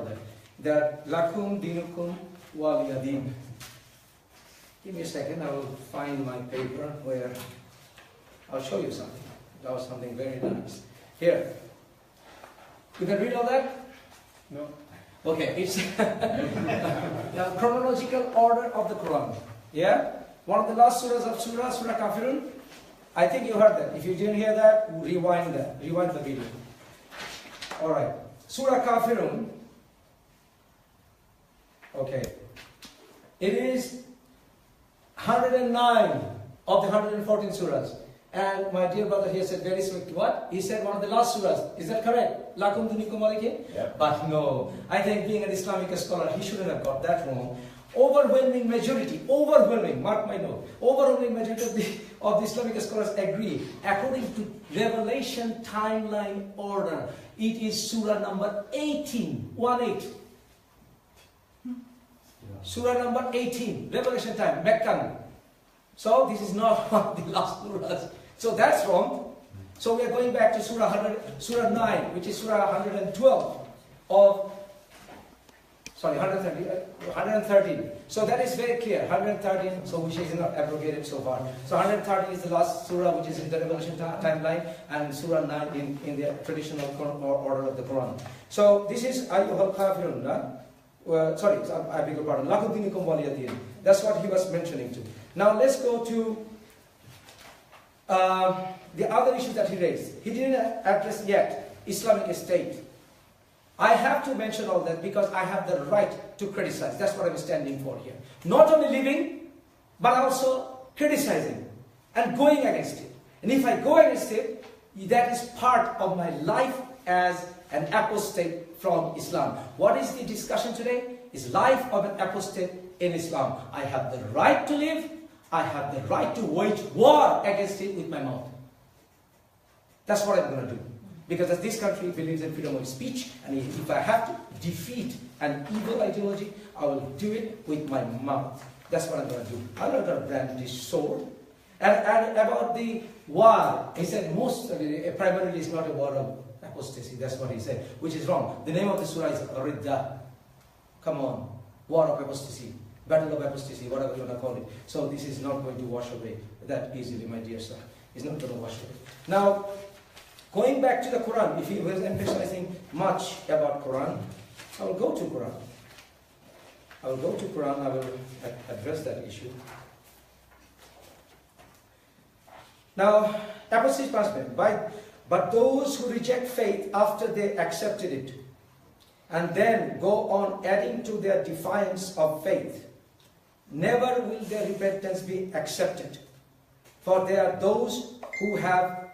that. That lakum dinukum waliyadin. Give me a second, I will find my paper where I'll show you something. That was something very nice. Here. You can read all that? No. Okay, it's the chronological order of the Quran. Yeah? One of the last surahs of Surah Kafirun. I think you heard that. If you didn't hear that, rewind the video. Alright. Surah Kafirun. Okay. It is 109 of the 114 surahs. And my dear brother here said very swift, what? He said one of the last surahs. Is that correct? Lakum dinikum walikin? Yeah. But no. I think being an Islamic scholar, he shouldn't have got that wrong. Overwhelming majority, mark my note, overwhelming majority of the Islamic scholars agree. According to Revelation timeline order, it is surah number 18, 1-8. Surah number 18, Revelation time, Meccan. So this is not one of the last surahs. So that's wrong. So we are going back to Surah 9, which is Surah 112 of, 113. So that is very clear, 113, so which is not abrogated so far. So 113 is the last surah which is in the Revelation timeline, and Surah 9 in the traditional order of the Quran. So this is Ayyuhal Kafirun, I beg your pardon, Lakum dinikum waliyadin. That's what he was mentioning to. Now let's go to the other issue that he raised. He didn't address yet Islamic State. I have to mention all that because I have the right to criticize. That's what I'm standing for here. Not only living, but also criticizing and going against it. And if I go against it, that is part of my life as an apostate from Islam. What is the discussion today? Is life of an apostate in Islam. I have the right to live. I have the right to wage war against it with my mouth. That's what I'm going to do. Because as this country believes in freedom of speech, and if I have to defeat an evil ideology, I will do it with my mouth. That's what I'm going to do. I'm not going to brand this sword. And about the war, he said primarily it's not a war of apostasy. That's what he said, which is wrong. The name of the surah is Ridda. Come on, war of apostasy, battle of apostasy, whatever you want to call it. So this is not going to wash away that easily, my dear sir. It's not going to wash away. Now, going back to the Quran, if he was emphasizing much about Quran, I will go to Quran. I will go to Quran. I will address that issue. Now, apostate punishment. But those who reject faith after they accepted it, and then go on adding to their defiance of faith, never will their repentance be accepted. For they are those who have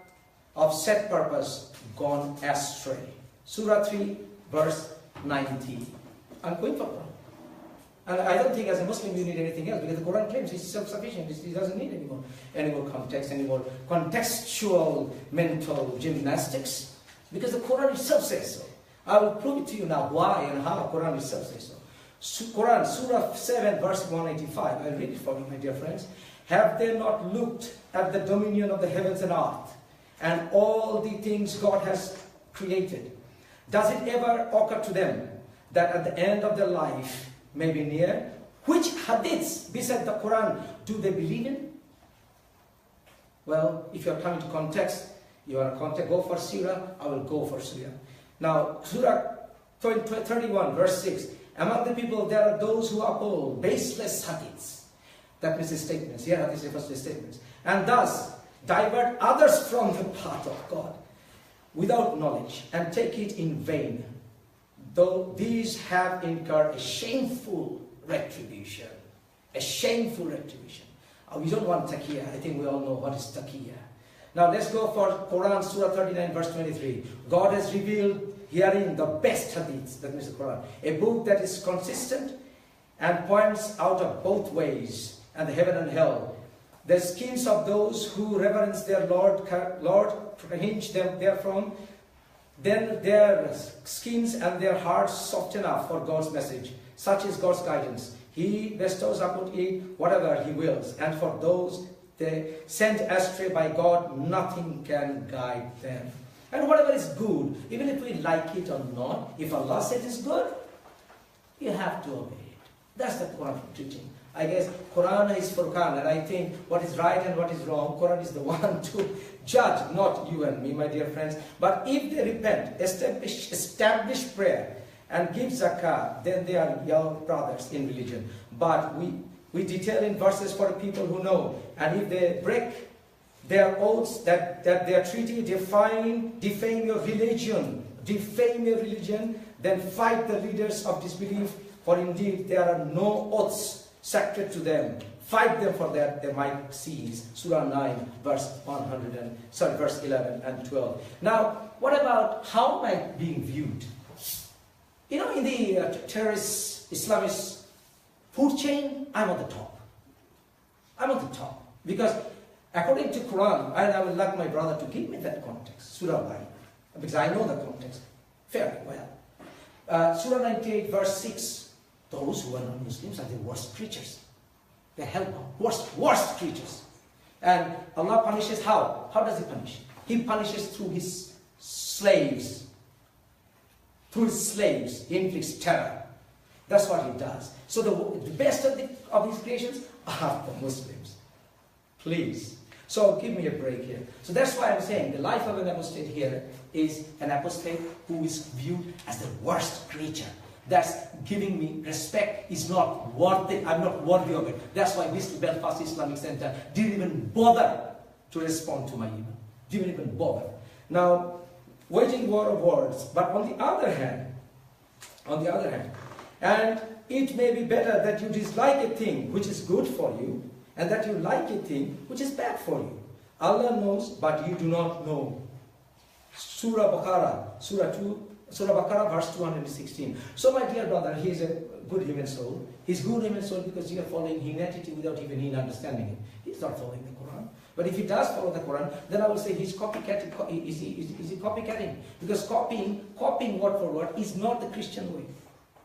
of set purpose gone astray. Surah 3, verse 90. I'm going for Quran. And I don't think as a Muslim you need anything else, because the Quran claims it's self-sufficient. It doesn't need any more context, any more contextual mental gymnastics, because the Quran itself says so. I will prove it to you now why and how the Quran itself says so. Quran, Surah 7, verse 185. I'll read it for you, my dear friends. Have they not looked at the dominion of the heavens and earth, and all the things God has created? Does it ever occur to them that at the end of their life may be near? Which hadiths beside the Quran do they believe in? Well, if you are coming to context, you are context, go for Surah, I will go for Surah. Now, Surah 31, verse 6. Among the people there are those who uphold baseless hadiths. That means the statements. Here hadith refers to the statements. And thus divert others from the path of God without knowledge and take it in vain. Though these have incurred a shameful retribution. A shameful retribution. We don't want taqiyya. I think we all know what is taqiyya. Now let's go for Quran, Surah 39, verse 23. God has revealed herein the best hadiths, that means the Quran. A book that is consistent and points out of both ways, and the heaven and hell. The skins of those who reverence their Lord hinge them therefrom. Then their skins and their hearts soften up for God's message. Such is God's guidance. He bestows upon it whatever He wills. And for those they sent astray by God, nothing can guide them. And whatever is good, even if we like it or not, if Allah said it's good, you have to obey it. That's the Quran teaching. I guess Quran is Furqan, and I think what is right and what is wrong, Quran is the one to judge, not you and me, my dear friends. But if they repent, establish prayer, and give zakah, then they are your brothers in religion. But we detail in verses for people who know, and if they break their oaths that they are treaty, defame your religion, then fight the leaders of disbelief, for indeed there are no oaths sacred to them. Fight them for that they might cease. Surah 9, verse 11 and 12. Now, what about how am I being viewed? You know, in the terrorist Islamist food chain, I'm on the top. I'm on the top. Because according to Quran, and I would like my brother to give me that context, Surah 9, because I know the context fairly well. Surah 98, verse 6. Those who are non-Muslims are the worst creatures. They're hell, worst creatures. And Allah punishes how? How does He punish? He punishes through His slaves. Through His slaves, He inflicts terror. That's what He does. So the best of His creations are the Muslims. Please. So give me a break here. So that's why I'm saying the life of an apostate here is an apostate who is viewed as the worst creature. That's giving me respect is not worth it. I'm not worthy of it. That's why this Belfast Islamic Center didn't even bother to respond to my email. Didn't even bother. Now, waging war of words. But on the other hand, on the other hand. And it may be better that you dislike a thing which is good for you, and that you like a thing which is bad for you. Allah knows, but you do not know. Surah Baqarah, Surah Baqarah, verse 216. So my dear brother, he is a good human soul. He's good human soul because you are following humanity without even him understanding it. He's not following the Quran. But if he does follow the Quran, then I will say he's copycatting. Is he copycatting? Because copying word for word is not the Christian way.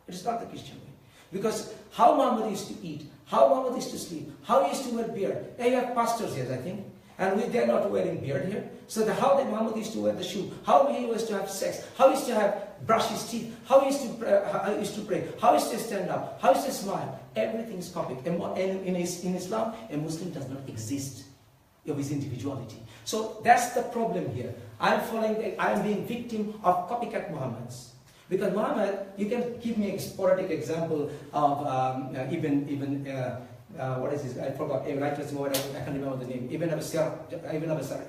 It is not the Christian way. Because how Muhammad used to eat, how Muhammad used to sleep, how he used to wear beard. You have pastors here, I think. And they are not wearing beard here. So how Muhammad used to wear the shoe, how he used to have sex, how he used to have brush his teeth, how he used to pray, how he used to stand up, how he used to smile. Everything is copied. And in Islam, a Muslim does not exist of his individuality. So that's the problem here. I am being victim of copycat Muhammads. Because Muhammad, you can give me a sporadic example of what is this? I forgot. I can't remember the name. Ibn Abi Sar,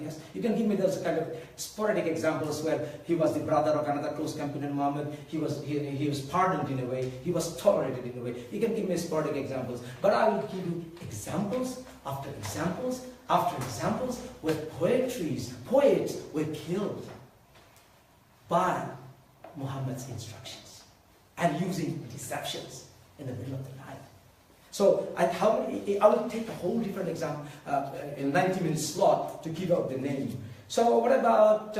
yes. You can give me those kind of sporadic examples where he was the brother of another close companion, Muhammad. He was pardoned in a way. He was tolerated in a way. You can give me sporadic examples, but I will give you examples after examples after examples where poets were killed by Muhammad's instructions and using deceptions in the middle of the night. So I will take a whole different example in 90-minute slot to give out the name. So what about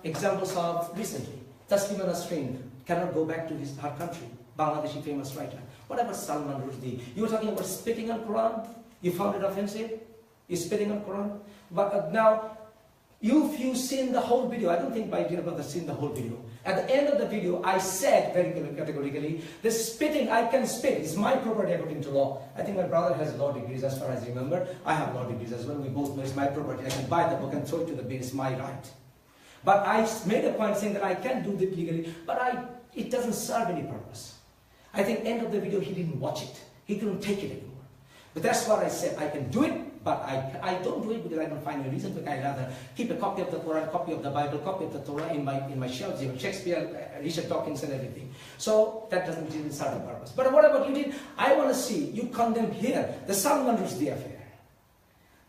examples of recently? Taslima Nasreen cannot go back to her country. Bangladeshi famous writer. What about Salman Rushdie? You were talking about spitting on Quran. You found it offensive? You're spitting on Quran? But now, if you've seen the whole video, I don't think my dear brother has seen the whole video. At the end of the video, I said very categorically, the spitting, I can spit. It's my property according to law. I think my brother has law degrees as far as I remember. I have law degrees as well. We both know it's my property. I can buy the book and throw it to the bin. It's my right. But I made a point saying that I can do it legally, but it doesn't serve any purpose. I think end of the video, he didn't watch it. He couldn't take it anymore. But that's what I said. I can do it, but I don't do it because I don't find a reason to. I rather keep a copy of the Quran, copy of the Bible, copy of the Torah in my shelves, Shakespeare, Richard Dawkins and everything. So that doesn't really serve a purpose. But what about you did? I want to see you condemn here the Salman Rushdie affair.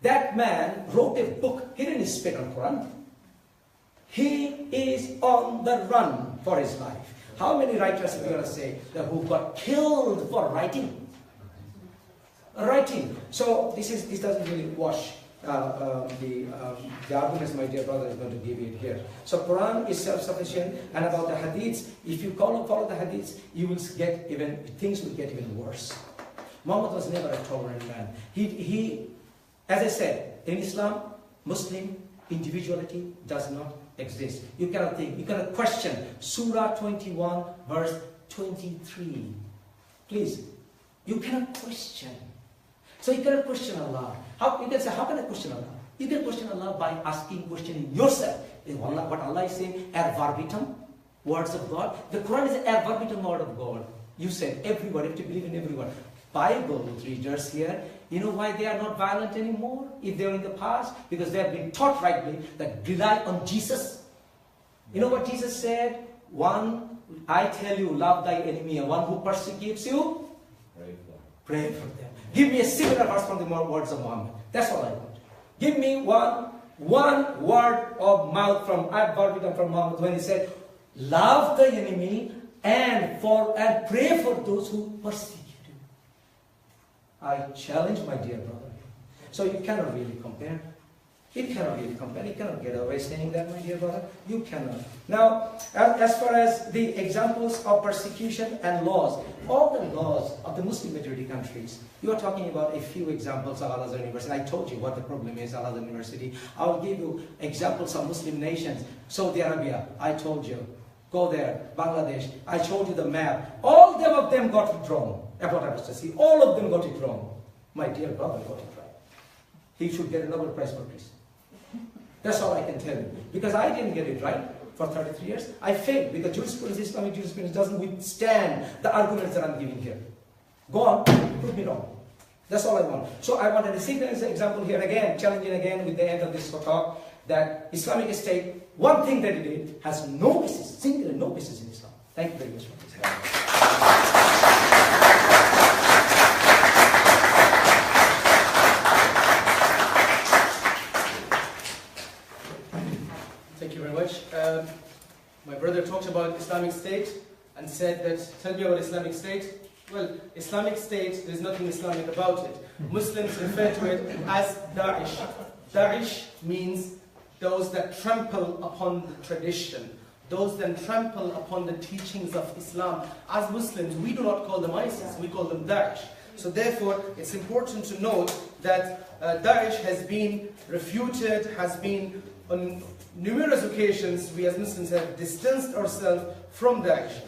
That man wrote a book. He didn't spit on Quran. He is on the run for his life. How many writers are we going to say that who got killed for writing? So this doesn't really wash the arguments my dear brother is going to give you here. So Quran is self-sufficient, and about the hadiths, if you follow the hadiths, you will get things will get even worse. Muhammad was never a tolerant man. He as I said, in Islam, Muslim individuality does not exist. You cannot think, you cannot question Surah 21 verse 23. Please, you cannot question. So you cannot question Allah. You can say, how can I question Allah? You can question Allah by questioning yourself. What Allah is saying, ad verbatim, words of God. The Quran is an ad verbatim word of God. You said every word, you have to believe in every word. Bible readers here, you know why they are not violent anymore? If they were in the past? Because they have been taught rightly that rely on Jesus. You know what Jesus said? One, I tell you, love thy enemy, and one who persecutes you, pray for them. Give me a similar verse from the words of Muhammad. That's all I want. Give me one word of mouth from Muhammad when he said, love the enemy and pray for those who persecute you. I challenge my dear brother. So you cannot really compare. You cannot really compare. You cannot get away saying that, my dear brother. You cannot. Now, as far as the examples of persecution and laws, all the laws of the Muslim majority countries, you are talking about a few examples of Al-Azhar University. I told you what the problem is, Al-Azhar University. I will give you examples of Muslim nations. Saudi Arabia, I told you. Go there. Bangladesh, I showed you the map. All of them got it wrong. About apostasy. All of them got it wrong. My dear brother got it right. He should get a Nobel Prize for peace. That's all I can tell you. Because I didn't get it right for 33 years. I failed because Islamic jurisprudence doesn't withstand the arguments that I'm giving here. Go on, prove me wrong. That's all I want. So I wanted to see an example here again, challenging again with the end of this talk, that Islamic State, one thing that it did, has no basis, singular no basis in Islam. Thank you very much. Thank you very much. My brother talked about Islamic State and said that, tell me about Islamic State. Well, Islamic State, there's nothing Islamic about it. Muslims refer to it as Daesh. Daesh means those that trample upon the tradition, those that trample upon the teachings of Islam. As Muslims, we do not call them ISIS, we call them Daesh. So therefore, it's important to note that Daesh has been refuted, has been on numerous occasions, we as Muslims have distanced ourselves from Daesh.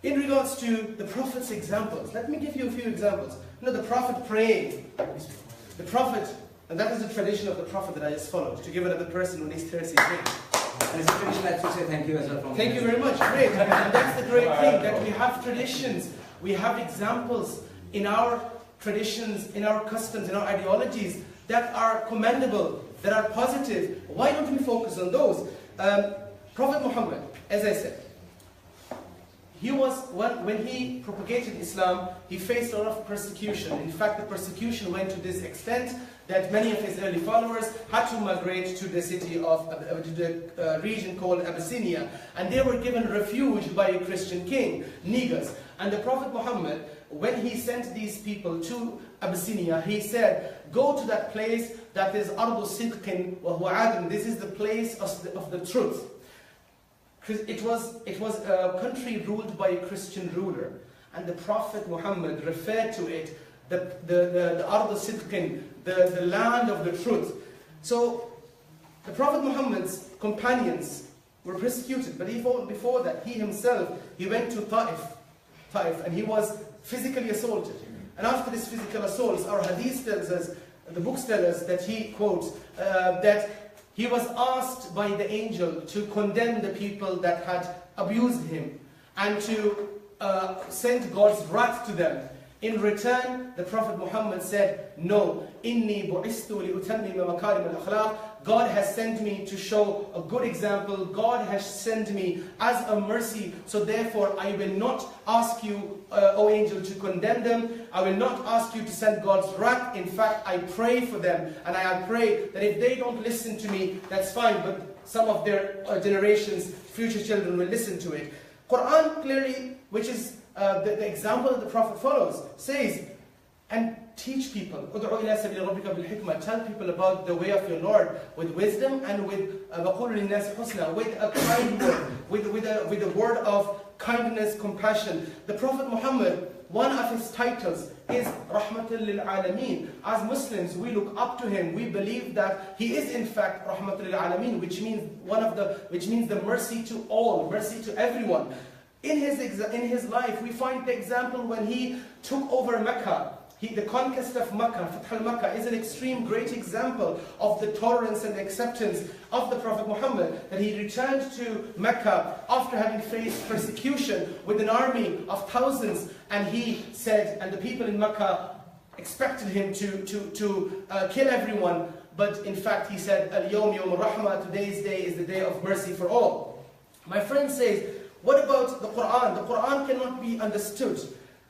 In regards to the Prophet's examples, let me give you a few examples. You know, the Prophet praying. The Prophet, and that is the tradition of the Prophet that I just followed, to give another person when he's thirsty a drink. And it's a tradition that to say thank you as well from Thank you very much. Great. And that's the great thing, that we have traditions, we have examples in our traditions, in our customs, in our ideologies that are commendable, that are positive. Why don't we focus on those? Prophet Muhammad, as I said, he was, when he propagated Islam, he faced a lot of persecution. In fact, the persecution went to this extent that many of his early followers had to migrate to the city of, to the region called Abyssinia. And they were given refuge by a Christian king, Negus. And the Prophet Muhammad, when he sent these people to Abyssinia, he said, go to that place that is Ardu Sidqin wa huwa Adn. This is the place of the truth. It was a country ruled by a Christian ruler, and the Prophet Muhammad referred to it the Ardu Sidqin, the land of the truth. So the Prophet Muhammad's companions were persecuted, but before that, he himself, he went to Taif, and he was physically assaulted. And after this physical assault, our hadith tells us, the books tell us that he quotes that he was asked by the angel to condemn the people that had abused him and to send God's wrath to them. In return, the Prophet Muhammad said, no, inni bu'istu li'utammima makarim al-akhlaq. God has sent me to show a good example. God has sent me as a mercy. So therefore, I will not ask you, O angel, to condemn them. I will not ask you to send God's wrath. In fact, I pray for them. And I pray that if they don't listen to me, that's fine. But some of their generations, future children, will listen to it. Quran clearly, which is the example that the Prophet follows, says, and teach people. Tell people about the way of your Lord with wisdom and with with a kind word, with a word of kindness, compassion. The Prophet Muhammad, one of his titles is Rahmatul lil Alameen. As Muslims, we look up to him. We believe that he is in fact Rahmatul lil Alameen, which means the mercy to all, mercy to everyone. In his life, we find the example when he took over Mecca. The conquest of Mecca, Fath al-Makkah, is an extreme great example of the tolerance and acceptance of the Prophet Muhammad, that he returned to Mecca after having faced persecution with an army of thousands, and he said, and the people in Mecca expected him to kill everyone, but in fact he said, Al-Yawm Yawm Rahmah, today's day is the day of mercy for all. My friend says, what about the Quran? The Quran cannot be understood.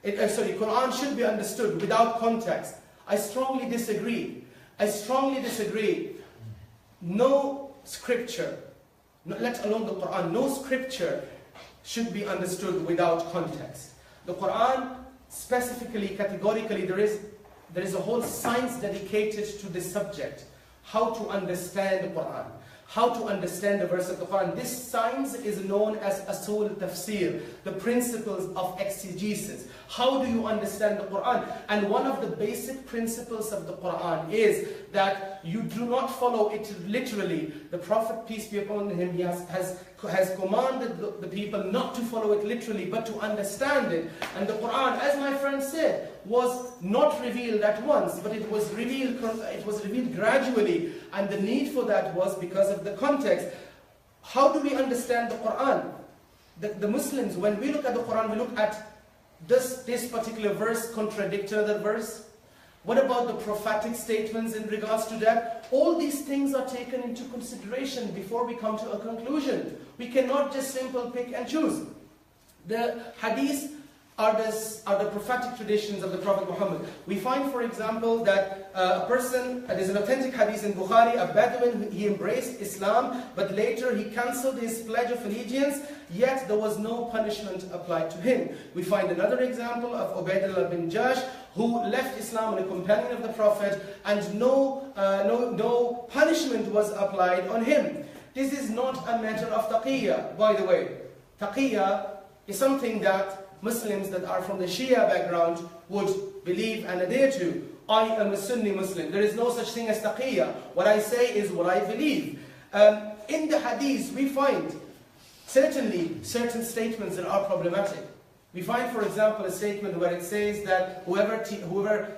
Quran should be understood without context. I strongly disagree. I strongly disagree. No scripture, let alone the Quran, no scripture should be understood without context. The Quran, specifically, categorically, there is a whole science dedicated to this subject. How to understand the Quran. How to understand the verse of the Quran. This science is known as Usul Tafsir, the principles of exegesis. How do you understand the Quran? And one of the basic principles of the Quran is that you do not follow it literally. The Prophet, peace be upon him, he has commanded the people not to follow it literally, but to understand it. And the Quran, as my friend said, was not revealed at once, but it was revealed gradually. And the need for that was because of the context. How do we understand the Quran? The Muslims, when we look at the Quran, we look at, does this particular verse contradict another verse? What about the prophetic statements in regards to that? All these things are taken into consideration before we come to a conclusion. We cannot just simply pick and choose. The hadith are the prophetic traditions of the Prophet Muhammad. We find, for example, that a person, there's an authentic hadith in Bukhari, a Bedouin, he embraced Islam, but later he cancelled his pledge of allegiance, yet there was no punishment applied to him. We find another example of Ubaydullah bin Jash, who left Islam and a companion of the Prophet, and no punishment was applied on him. This is not a matter of taqiyya, by the way. Taqiyya is something that Muslims that are from the Shia background would believe and adhere to. I am a Sunni Muslim. There is no such thing as taqiyya. What I say is what I believe. In the hadith, we find certainly certain statements that are problematic. We find, for example, a statement where it says that whoever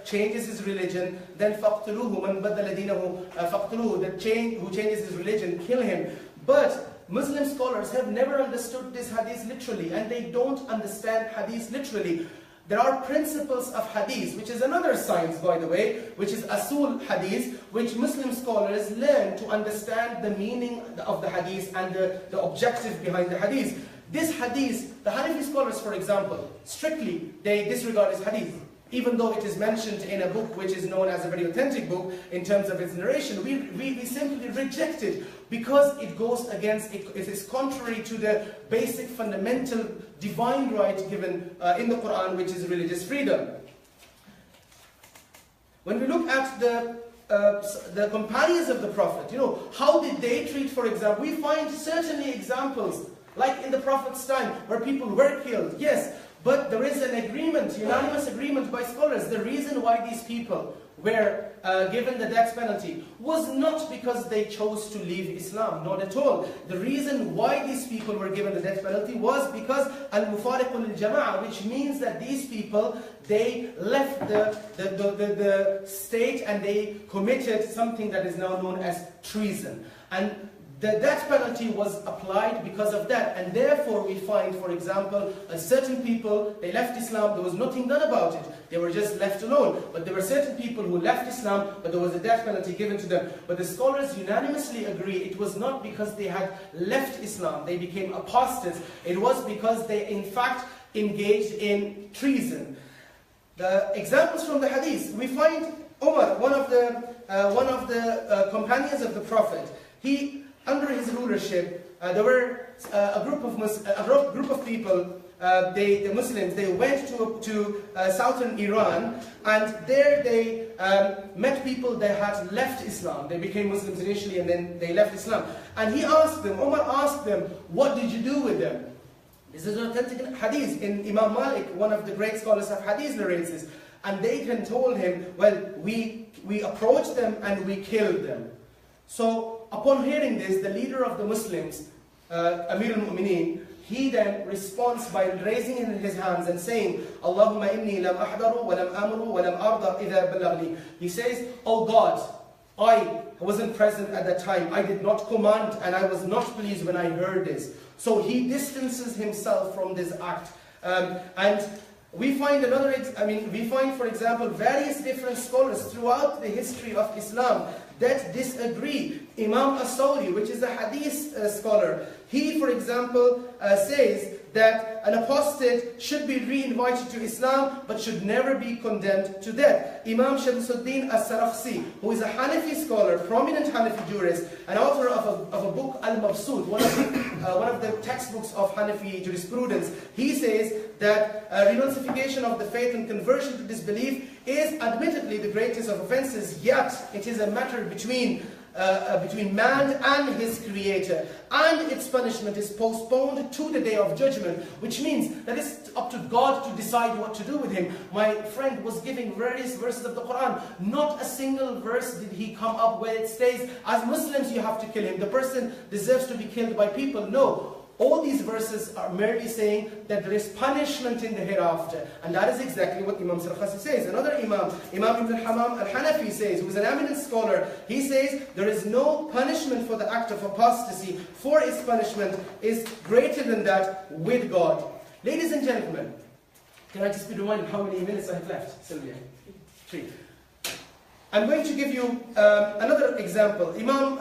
changes his religion, then فَقْتُلُوهُ مَنْ بَدَّلَ دِينَهُ فَقْتُلُوهُ, who changes his religion, kill him. But Muslim scholars have never understood this hadith literally, and they don't understand hadith literally. There are principles of hadith, which is another science, by the way, which is asul hadith, which Muslim scholars learn to understand the meaning of the hadith and the objective behind the hadith. This hadith, the Hanafi scholars, for example, strictly they disregard this hadith. Even though it is mentioned in a book which is known as a very authentic book in terms of its narration, we simply reject it because it goes against, it is contrary to the basic fundamental divine right given in the Quran, which is religious freedom. When we look at the companions of the Prophet, how did they treat, for example, we find certainly examples, like in the Prophet's time, where people were killed, yes, but there is an agreement, unanimous agreement by scholars. The reason why these people were given the death penalty was not because they chose to leave Islam, not at all. The reason why these people were given the death penalty was because al-mufariqul al-jama'ah, which means that these people, they left the state and they committed something that is now known as treason. And the death penalty was applied because of that, and therefore we find, for example, certain people, they left Islam, there was nothing done about it, they were just left alone. But there were certain people who left Islam, but there was a death penalty given to them. But the scholars unanimously agree it was not because they had left Islam, they became apostates, it was because they in fact engaged in treason. The examples from the hadith, we find Umar, one of the companions of the Prophet, under his rulership, there were a group of people, the Muslims, they went to southern Iran, and there they met people that had left Islam. They became Muslims initially, and then they left Islam. And Umar asked them, what did you do with them? This is an authentic hadith. In Imam Malik, one of the great scholars of hadith, narrates this. And they then told him, well, we approached them and we killed them. So, upon hearing this, the leader of the Muslims, Amir al-Mu'mineen, he then responds by raising his hands and saying, Allahumma inni lam ahdaru wa lam amru wa lam arda idha balaghni. He says, oh God, I wasn't present at that time. I did not command and I was not pleased when I heard this. So he distances himself from this act. And we find for example, various different scholars throughout the history of Islam that disagree. Imam As-Sawri, which is a hadith scholar, he, for example, says that an apostate should be re-invited to Islam, but should never be condemned to death. Imam Shamsuddin As-Sarakhsi, who is a Hanafi scholar, prominent Hanafi jurist, and author of a book, Al-Mabsut, one of the textbooks of Hanafi jurisprudence, he says that renunciation of the faith and conversion to disbelief is admittedly the greatest of offenses, yet it is a matter between man and his creator, and its punishment is postponed to the day of judgment, which means that it's up to God to decide what to do with him. My friend was giving various verses of the Quran. Not a single verse did he come up where it states, as Muslims you have to kill him, the person deserves to be killed by people. No. All these verses are merely saying that there is punishment in the hereafter. And that is exactly what Imam Sarakhsi says. Another Imam Ibn Hammam al-Hanafi says, who is an eminent scholar, he says there is no punishment for the act of apostasy, for its punishment is greater than that with God. Ladies and gentlemen, can I just be reminded how many minutes I have left? Sylvia? 3. I'm going to give you another example. Imam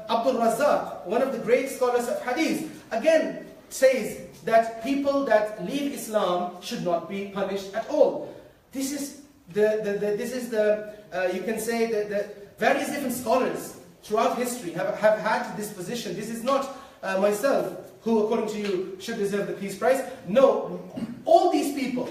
Abdul Razzaq, one of the great scholars of hadith. Again, says that people that leave Islam should not be punished at all. This is you can say the various different scholars throughout history have had this position. This is not myself who, according to you, should deserve the Peace Prize. No, all these people,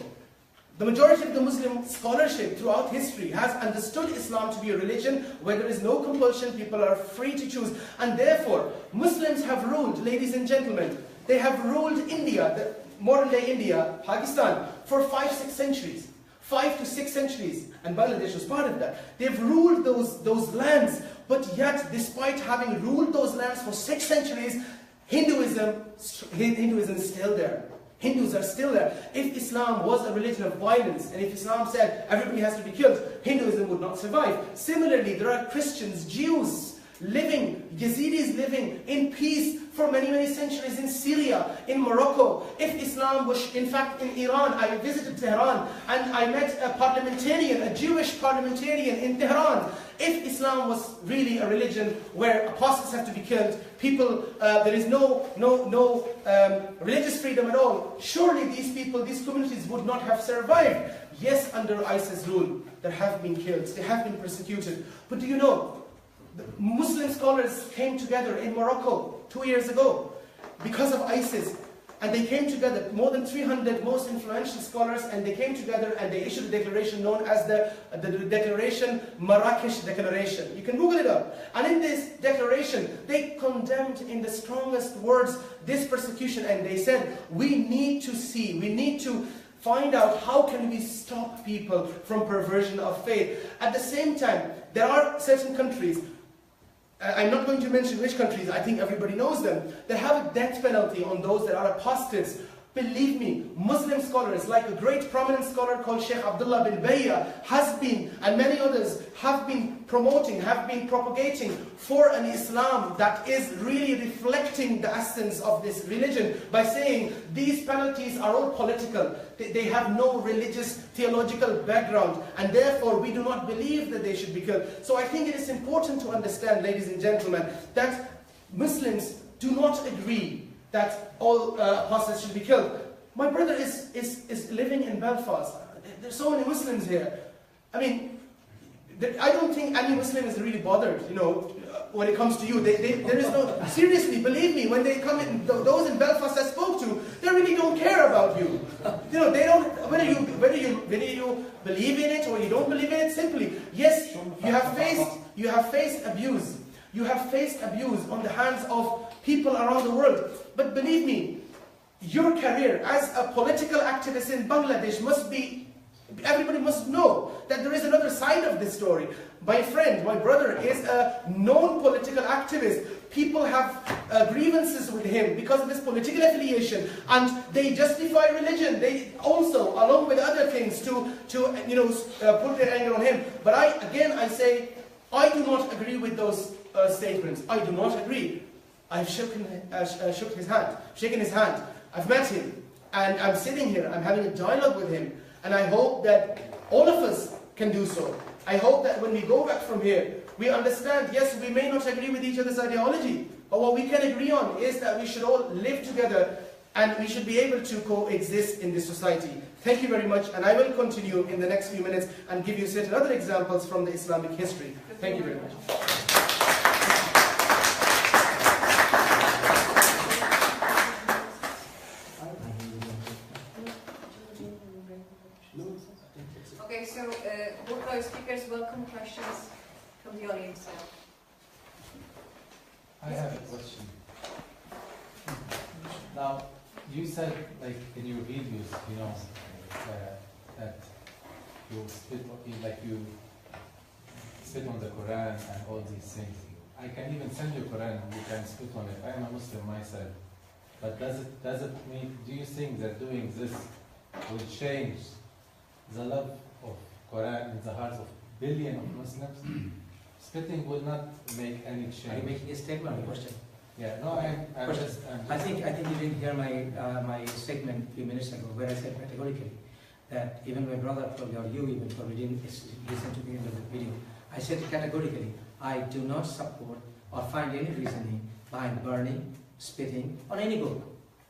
the majority of the Muslim scholarship throughout history has understood Islam to be a religion where there is no compulsion, people are free to choose. And therefore, Muslims have ruled, ladies and gentlemen, they have ruled India, the modern day India, Pakistan, for 5-6 centuries. 5 to 6 centuries, and Bangladesh was part of that. They've ruled those lands, but yet, despite having ruled those lands for 6 centuries, Hinduism is still there. Hindus are still there. If Islam was a religion of violence, and if Islam said everybody has to be killed, Hinduism would not survive. Similarly, there are Christians, Jews, Yazidis living in peace for many, many centuries in Syria, in Morocco. If Islam was, in fact, in Iran, I visited Tehran and I met a parliamentarian, a Jewish parliamentarian in Tehran. If Islam was really a religion where apostates have to be killed, people, there is no religious freedom at all, surely these people, these communities would not have survived. Yes, under ISIS rule, there have been killed, they have been persecuted. But do you know, the Muslim scholars came together in Morocco 2 years ago because of ISIS, and they came together, more than 300 most influential scholars, and they came together and they issued a declaration known as the Declaration, Marrakesh Declaration. You can Google it up. And in this declaration, they condemned in the strongest words this persecution, and they said, we need to find out how can we stop people from perversion of faith. At the same time, there are certain countries, I'm not going to mention which countries, I think everybody knows them, that have a death penalty on those that are apostates. Believe me, Muslim scholars, like a great prominent scholar called Sheikh Abdullah bin Bayya, has been, and many others, have been promoting, have been propagating for an Islam that is really reflecting the essence of this religion by saying these penalties are all political. They have no religious, theological background, and therefore we do not believe that they should be killed. So I think it is important to understand, ladies and gentlemen, that Muslims do not agree that all apostates should be killed. My brother is living in Belfast. There's so many Muslims here. I mean, I don't think any Muslim is really bothered, you know, when it comes to you. There is no, seriously, believe me, when they come in, those in Belfast I spoke to, they really don't care about you. You know, they don't, whether you believe in it or you don't believe in it, simply, yes, you have faced abuse. You have faced abuse on the hands of people around the world. But believe me, your career as a political activist in Bangladesh must be, everybody must know that there is another side of this story. My friend, my brother is a known political activist. People have grievances with him because of his political affiliation, and they justify religion. They also, along with other things, to put their anger on him. But I say, I do not agree with those statements. I do not agree. I've shaken his hand. I've met him, and I'm sitting here. I'm having a dialogue with him, and I hope that all of us can do so. I hope that when we go back from here, we understand, yes, we may not agree with each other's ideology, but what we can agree on is that we should all live together, and we should be able to coexist in this society. Thank you very much, and I will continue in the next few minutes and give you certain other examples from the Islamic history. Thank you very much. Okay, so both our speakers welcome questions from the audience. I have a question. Now, you said, like in your videos, you know, that you spit on the Quran and all these things. I can even send you Quran, you can spit on it. I am a Muslim myself. But does it mean, do you think that doing this will change the love of Quran in the hearts of billions of Muslims? Spitting will not make any change. Are you making a statement or a question? Yeah, no, I'm just... I think you didn't hear my statement a few minutes ago, where I said categorically that even my brother probably, or you even probably didn't listen to the end of the video. I said categorically, I do not support or find any reasoning behind burning, spitting on any book.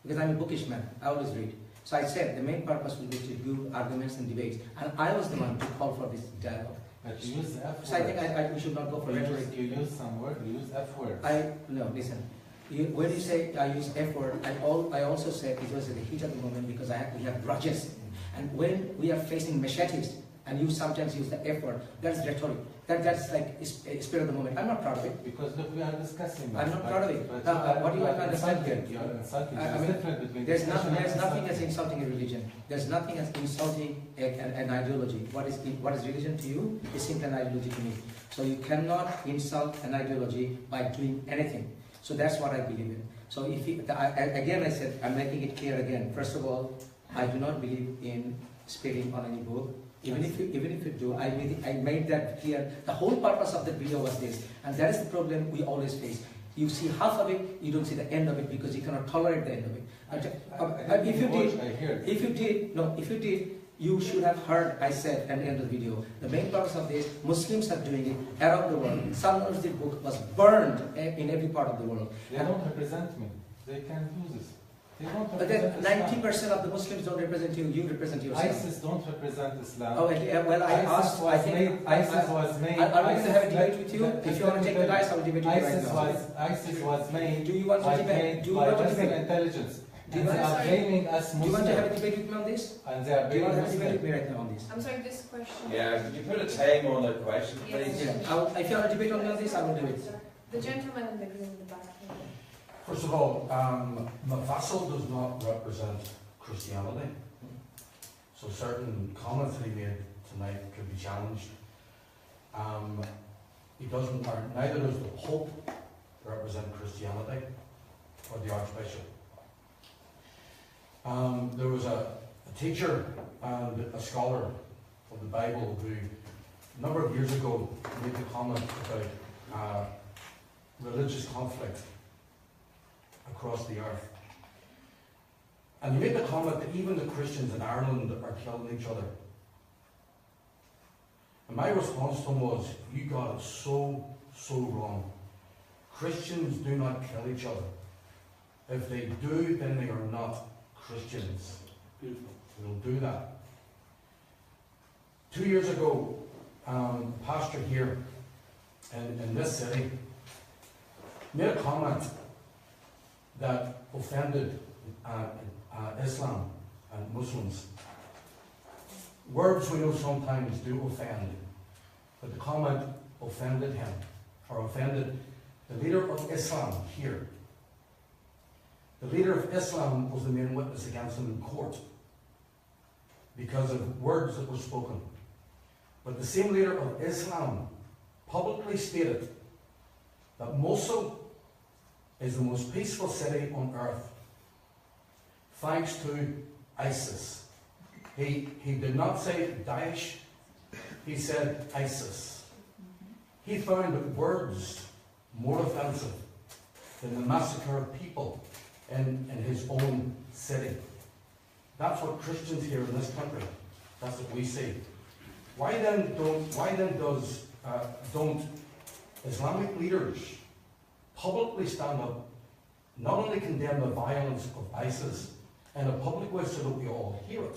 because I'm a bookish man. I always read. So I said the main purpose will be to do arguments and debates, and I was the one to call for this dialogue. But you use the F word. So I think we should not go for rhetoric. You use some word, you use F word. No, listen. When you say I use F word, I also said it was at the heat of the moment because we have grudges. And when we are facing machetes, and you sometimes use the F word, that's rhetoric. That's like a spirit of the moment. I'm not proud of it. Because look, we are discussing that. I'm not proud of it. But What do you understand here? You are insulting. I There's mean, difference between There's discussion nothing and as insulting a religion. There's nothing as insulting an ideology. What is religion to you is simply an ideology to me. So you cannot insult an ideology by doing anything. So that's what I believe in. So again I said, I'm making it clear again. First of all, I do not believe in spitting on any book. Even if you do, I made that clear. The whole purpose of the video was this, and that is the problem we always face. You see half of it, you don't see the end of it because you cannot tolerate the end of it. If you did, you should have heard I said at the end of the video. The main purpose of this, Muslims are doing it around the world. Salman Rushdie's book was burned in every part of the world. They don't represent me. They can't do this. They don't But then represent 90% of the Muslims don't represent you. You represent yourself. ISIS don't represent Islam. Oh, well, I asked. ISIS was made. Are we going to have a debate with you? If you want to take the dice, I will debate with you right now. ISIS was made. Do you want to debate? Do you want to Western debate? intelligence. Do you And they want are to- blaming us Do you want to have a Muslims. debate with me on this? And they are Do you want blaming to have a debate with Muslims. me right now on this? I'm sorry, this question. Yeah, could you put a time on the question, Yes. please? Yeah. If you want to debate on this, I will do it. The gentleman in the green in the back. First of all, Mafassal does not represent Christianity. So certain comments that he made tonight could be challenged. He doesn't, or neither does the Pope represent Christianity or the Archbishop. There was a teacher and a scholar of the Bible who, a number of years ago, made the comment about religious conflict across the earth. And he made the comment that even the Christians in Ireland are killing each other. And my response to him was, you got it so wrong. Christians do not kill each other. If they do, then they are not Christians. Beautiful. They don't do that. 2 years ago, a pastor here in this city made a comment that offended Islam and Muslims. Words we know sometimes do offend, but the comment offended him, or offended the leader of Islam here. The leader of Islam was the main witness against him in court because of words that were spoken. But the same leader of Islam publicly stated that Mosul is the most peaceful city on earth, thanks to ISIS. He did not say Daesh, he said ISIS. He found that words more offensive than the massacre of people in his own city. That's what Christians here in this country, that's what we see. Why then don't Islamic leaders publicly stand up, not only condemn the violence of ISIS in a public way so that we all hear it,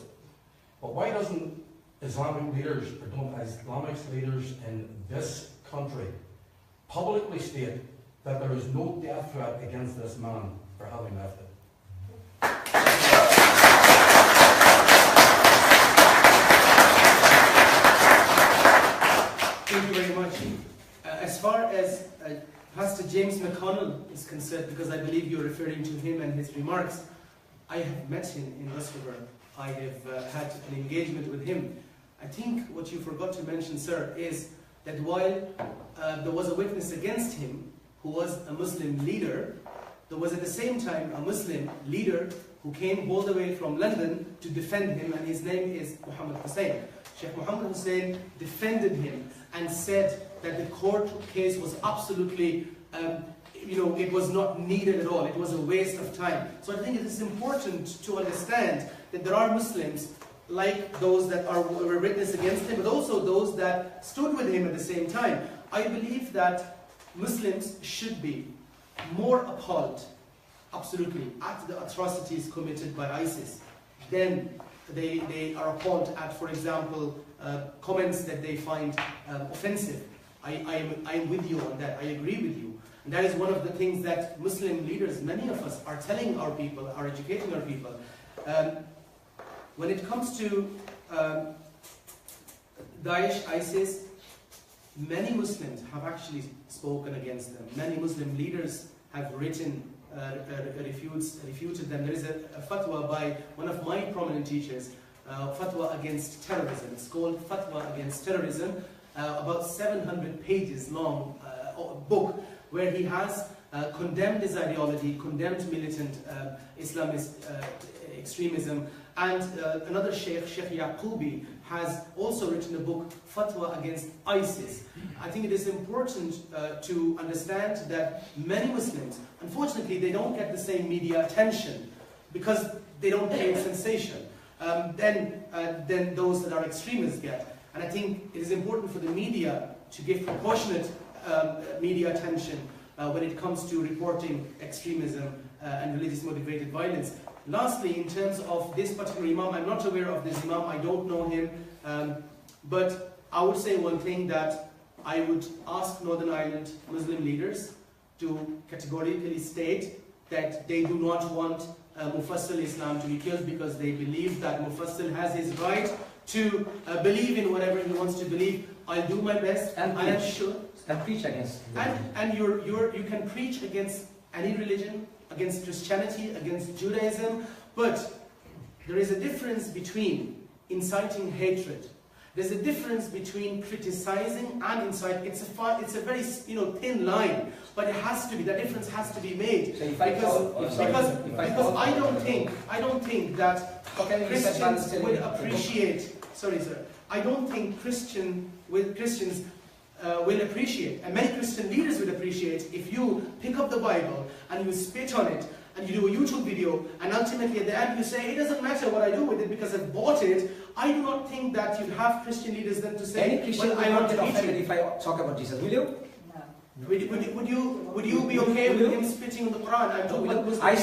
but why doesn't Islamic leaders, or don't Islamic leaders in this country publicly state that there is no death threat against this man for having left it? Thank you very much. As far as Pastor James McConnell is concerned, because I believe you're referring to him and his remarks, I have met him in Westerburn. I have had an engagement with him. I think what you forgot to mention, sir, is that while there was a witness against him who was a Muslim leader, there was at the same time a Muslim leader who came all the way from London to defend him, and his name is Muhammad Hussein. Sheikh Muhammad Hussein defended him and said that the court case was absolutely, it was not needed at all. It was a waste of time. So I think it is important to understand that there are Muslims like those that were witness against him, but also those that stood with him at the same time. I believe that Muslims should be more appalled absolutely, at the atrocities committed by ISIS, then they are appalled at, for example, comments that they find offensive. I am with you on that. I agree with you. And that is one of the things that Muslim leaders, many of us, are telling our people, are educating our people. When it comes to Daesh, ISIS, many Muslims have actually spoken against them. Many Muslim leaders have written, refuted them. There is a fatwa by one of my prominent teachers, Fatwa Against Terrorism. It's called Fatwa Against Terrorism, about 700 pages long book, where he has condemned this ideology, condemned militant Islamist extremism. And another Sheikh Yaqoubi, has also written a book, Fatwa Against ISIS. I think it is important to understand that many Muslims, unfortunately, they don't get the same media attention because they don't create sensation than those that are extremists get. And I think it is important for the media to give proportionate media attention when it comes to reporting extremism and religious motivated violence. Lastly, in terms of this particular Imam, I'm not aware of this Imam, I don't know him, but I would say one thing, that I would ask Northern Ireland Muslim leaders to categorically state that they do not want Mufassal Islam to be killed, because they believe that Mufassal has his right to believe in whatever he wants to believe. I'll do my best, and I am sure. And preach against. And you can preach against any religion, against Christianity, against Judaism, but there is a difference between inciting hatred. There's a difference between criticizing and inciting. It's a very thin line, but it has to be. The difference has to be made. So because I don't think that Christians will appreciate. Sorry, sir. I don't think Christians will appreciate, and many Christian leaders will appreciate, if you pick up the Bible and you spit on it, and you do a YouTube video, and ultimately at the end you say, it doesn't matter what I do with it because I've bought it. I do not think that you'd have Christian leaders then to say, any Christian will not get offended if I talk about Jesus, will you? No. Would you be okay with him spitting on the Quran? I'm talking about Muslim I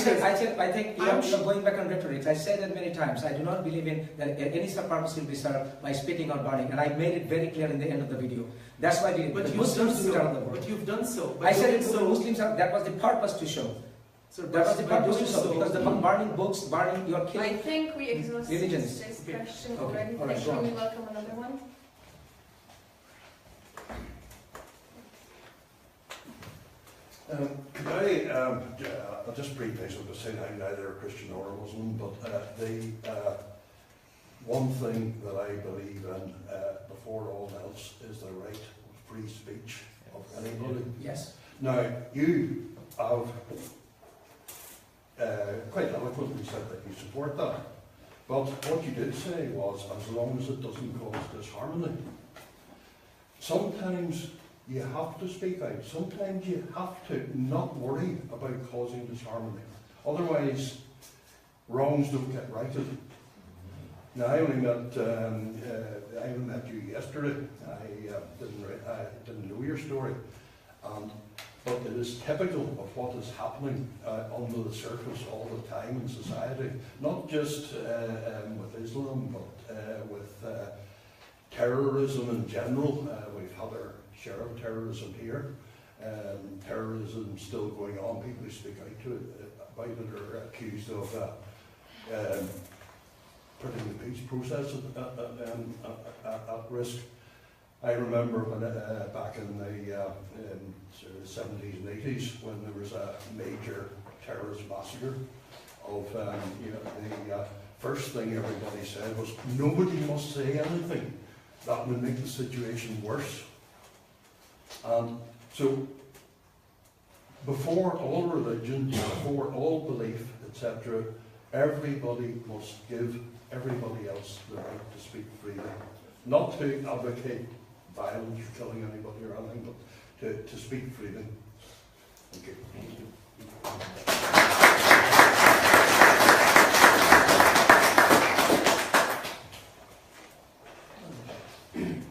think you're going back on rhetoric. I said that many times. I do not believe in that any purpose will be served by spitting or burning, and I made it very clear in the end of the video. That's why the Muslims do it around the world. But you've done so. I said it so. Muslims are, that was the purpose to show. So that was the purpose to show, because the burning books, burning, you're killing. I think we exhausted religions. this question Okay. already. All right, Can we welcome another one? Could I, I'll just preface it by saying I'm neither a Christian or a Muslim, but the one thing that I believe in before all else is the right of free speech of anybody. Yes. Now, you have quite eloquently said that you support that, but what you did say was, as long as it doesn't cause disharmony. Sometimes you have to speak out. Sometimes you have to not worry about causing disharmony. Otherwise, wrongs don't get righted. Now, I only met you yesterday. I didn't know your story, but it is typical of what is happening under the surface all the time in society. Not just with Islam, but with terrorism in general. We've had our share of terrorism here. Terrorism still going on. People who speak out to it, about it are accused of putting the peace process at risk. I remember when back in the sort of 70s and 80s, when there was a major terrorist massacre of the first thing everybody said was, nobody must say anything. That would make the situation worse. So, before all religion, before all belief, etc., everybody must give everybody else the right to speak freely. Not to advocate violence or killing anybody or anything, but to speak freely. Thank you.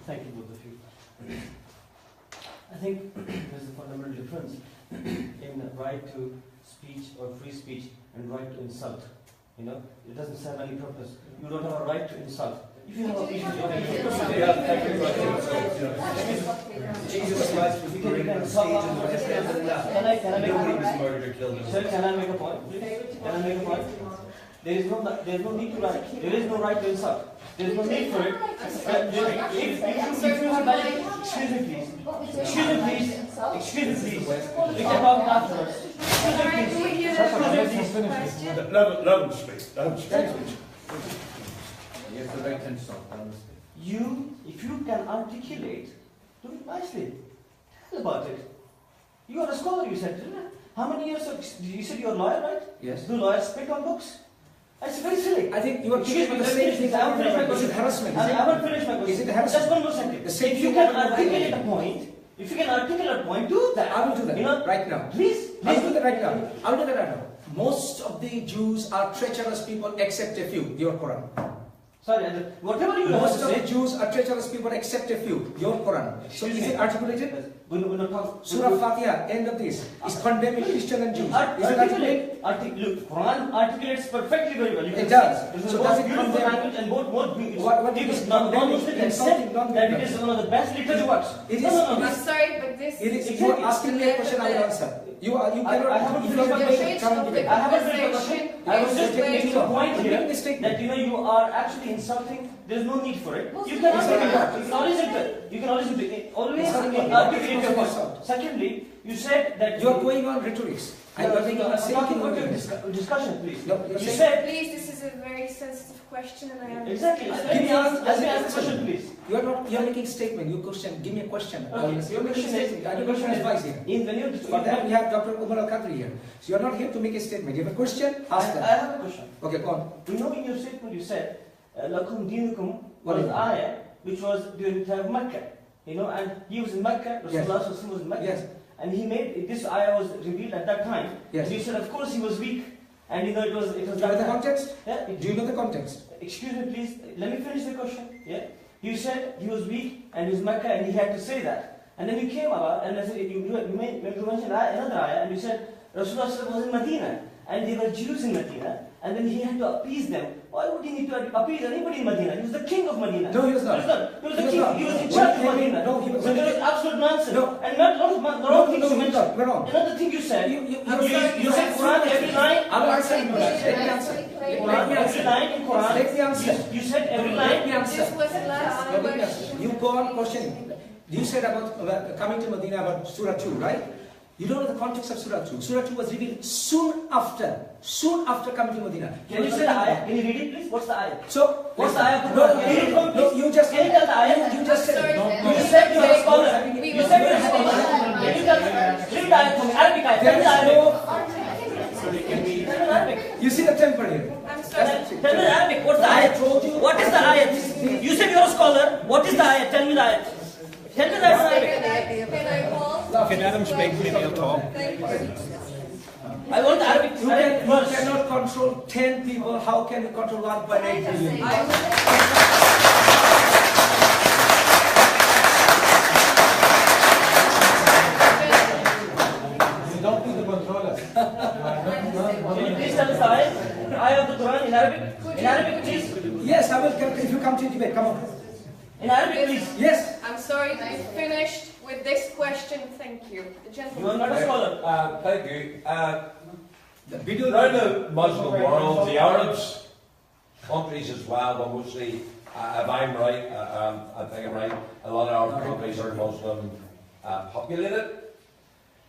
Thank you, both of you. I think there's a fundamental difference in right to speech or free speech and right to insult. You know, it doesn't serve any purpose. You don't have a right to insult. If you have a peace, Jesus Christ was buried on the stage and the rest of the Nobody was murdered or killed. Sir, can I make a point? Please? Can I make a point? There is no need to right. There is no right to insult. There is no need for it. If you have valid, excuse me please. Excuse me please. Excuse me please. We can talk afterwards. Excuse me please. Let him speak. Let him speak. You have the right to insult. You, if you can articulate, do it nicely. Tell about it. You are a scholar, you said, didn't you? How many years of, you said you're a lawyer, right? Yes. Do lawyers spit on books? That's very silly. I think you are Excuse talking me, about the same thing. I haven't finished my Is it question. harassment? I haven't finished my question. Is it harassment? Just one more second. The same If you thing can happened with articulate Bible. a point, if you can articulate a point, do that. I will do that You know, right now. please, I'll please. do that right now. I'll do that right now. Most of the Jews are treacherous people except a few. Your Quran. Sorry, whatever you have Most to of say. the Jews are treacherous people except a few. Your Quran. So Excuse is me. it articulated? We're not talking. Surah Fatiha, end of this, is condemning Christian and Jews. Is it articulated? Look, Quran articulates perfectly very well. You It can does. see. It is So the does most it beautiful condemn- language and more beautiful. What It is is condemning, non-Muslim and insulting, said that it is one of the best literature works. It is- No. I'm sorry, but this It is. Exactly. You are asking me a question, I will answer. You cannot. I haven't if finished you my are question. making- come and debate. I haven't finished my question. I was just making a point I'm here making a statement. that you are actually insulting. There is no need for it. You can articulate that. You can always articulate your point. Secondly, you said that You are going on rhetorics. I'm not making the I'm same talking thing. about your discussion, please. No, you're You saying- said Please, this is a very sensitive question, and I understand. exactly. Give me answer- Let me ask the question, please. You are not. You are making a statement. You question. Give me a question. Okay. You are making a statement. I don't question advice here. When you For that, we have Dr. Umar Al-Qadri here. So you are not here to make a statement. You have a question. Ask I them. have a question. Okay, go on. You know, in your statement you said, "Lakum dinukum" What was is an it? ayah which was during the time of Mecca. You know, and he was in Mecca. Yes. Rasulullah Sallallahu was in Mecca, Yes. and he made this ayah was revealed at that time. Yes. And you said, of course, he was weak, and you know it was Do you know that the time. context? Yeah. Do you know the context? Excuse me, please. Let me finish the question. Yeah. You said he was weak and he was Mecca and he had to say that. And then you came about and I said, you mentioned another ayah and you said Rasulullah was in Medina and there were Jews in Medina and then he had to appease them. Why would he need to appease anybody in Medina? He was the king of Medina. No, he was not. He was the He was king. not. He was in What charge do you of mean? Medina. No, he was So not. there was absolute nonsense. No. And not the wrong things you mentioned. You're wrong. Another thing you said. You You said Quran every line. I will answer you that. Let me answer. Quran every line in Quran. Let me answer. You said every Let line. me answer. This was the last No, let me answer. question. You go on questioning. You said about coming to Medina about Surah 2, right? You don't know the context of Surah 2. Surah 2 was revealed soon after coming to Medina. Can you say the ayah? Can you read it, please? What's the ayah? So, What's the ayah? No, you just Can you tell the ayah? You just said Sorry, no. then. You said you're a scholar. We You will said you're a finish scholar. it. Can you tell read the ayah from Arabic ayah? There Tell is the ayah. no. Tell me the Arabic. You see the temper here. I'm sorry. Tell me the Arabic. What's the I ayah? told you. What is the ayah? You said you're a scholar. What is the ayah? Tell me the ayah. Tell me the Arabic. Can I call? Can Adam speak when he'll talk? Thank you. I want the Arabic You verse. cannot control 10 people. How can you control 1.8 billion? I will. You don't need to control us. Can you please tell us the ayah? Ayah of the Quran in Arabic. In Arabic, please. Yes, I will come if you come to debate. Come on. In Arabic, please. Yes. I'm sorry to be finished with this question. Thank you. The You are gentleman. not a scholar. Thank you. The video. Around the Muslim world, the Arabs, countries as well, but mostly, if I'm right, I think I'm right, a lot of Arab countries are Muslim populated.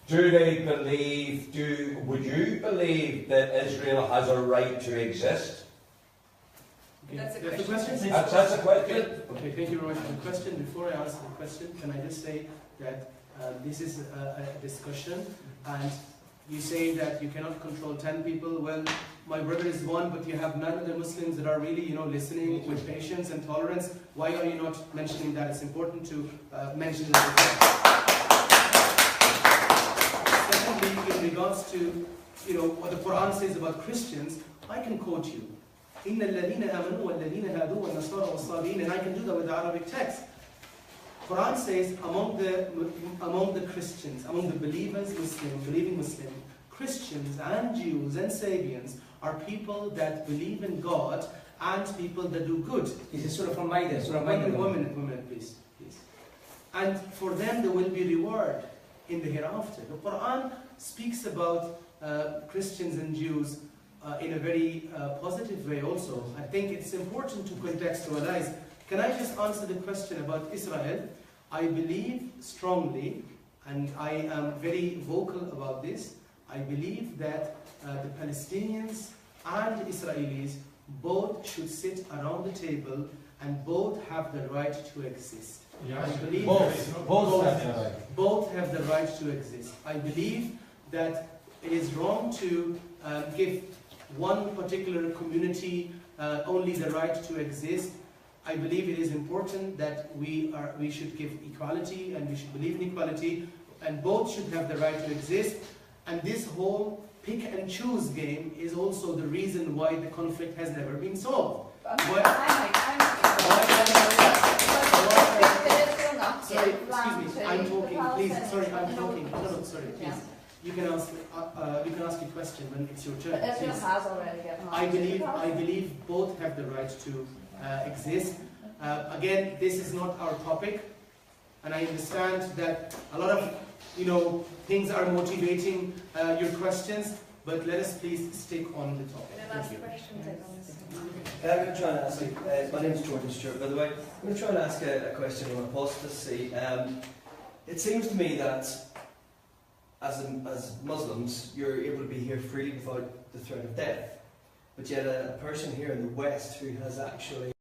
Do they believe, would you believe that Israel has a right to exist? That's a That's the question. That's a question. Okay, thank you very much for the question. Before I answer the question, can I just say that this is a discussion, and you say that you cannot control 10 people. Well, my brother is one, but you have 9 other Muslims that are really, listening with patience and tolerance. Why are you not mentioning that? It's important to mention that. Secondly, in regards to, what the Quran says about Christians, I can quote you. إِنَّ الَّذِينَ آمَنُوا وَالَّذِينَ هَادُوا وَالنَّصَارَى وَالصَّابِينَ, and I can do that with the Arabic text. Quran says among the Christians, among the believers, believing Muslim, Christians and Jews and Sabians are people that believe in God and people that do good. This is Surah from Maida. Surah Maida. Women, please. And for them there will be reward in the hereafter. The Quran speaks about Christians and Jews in a very positive way also. I think it's important to contextualize. Can I just answer the question about Israel? I believe strongly, and I am very vocal about this, I believe that the Palestinians and Israelis both should sit around the table and both have the right to exist. Yeah, I believe both have the right to exist. I believe that it is wrong to give one particular community only the right to exist. I believe it is important that we should give equality and we should believe in equality, and both should have the right to exist. And this whole pick and choose game is also the reason why the conflict has never been solved. Sorry, excuse me, I'm talking, please, sorry, I'm talking, no, sorry, please. You can ask your question when it's your turn. But Israel has already given I believe both have the right to exist. Again, this is not our topic, and I understand that a lot of things are motivating your questions, but let us please stick on the topic. Thank you. I'm going to try and ask my name is Jordan Stewart, by the way. I'm going to try and ask a question on apostasy. It seems to me that as Muslims, you're able to be here freely without the threat of death. But yet a person here in the West who has actually,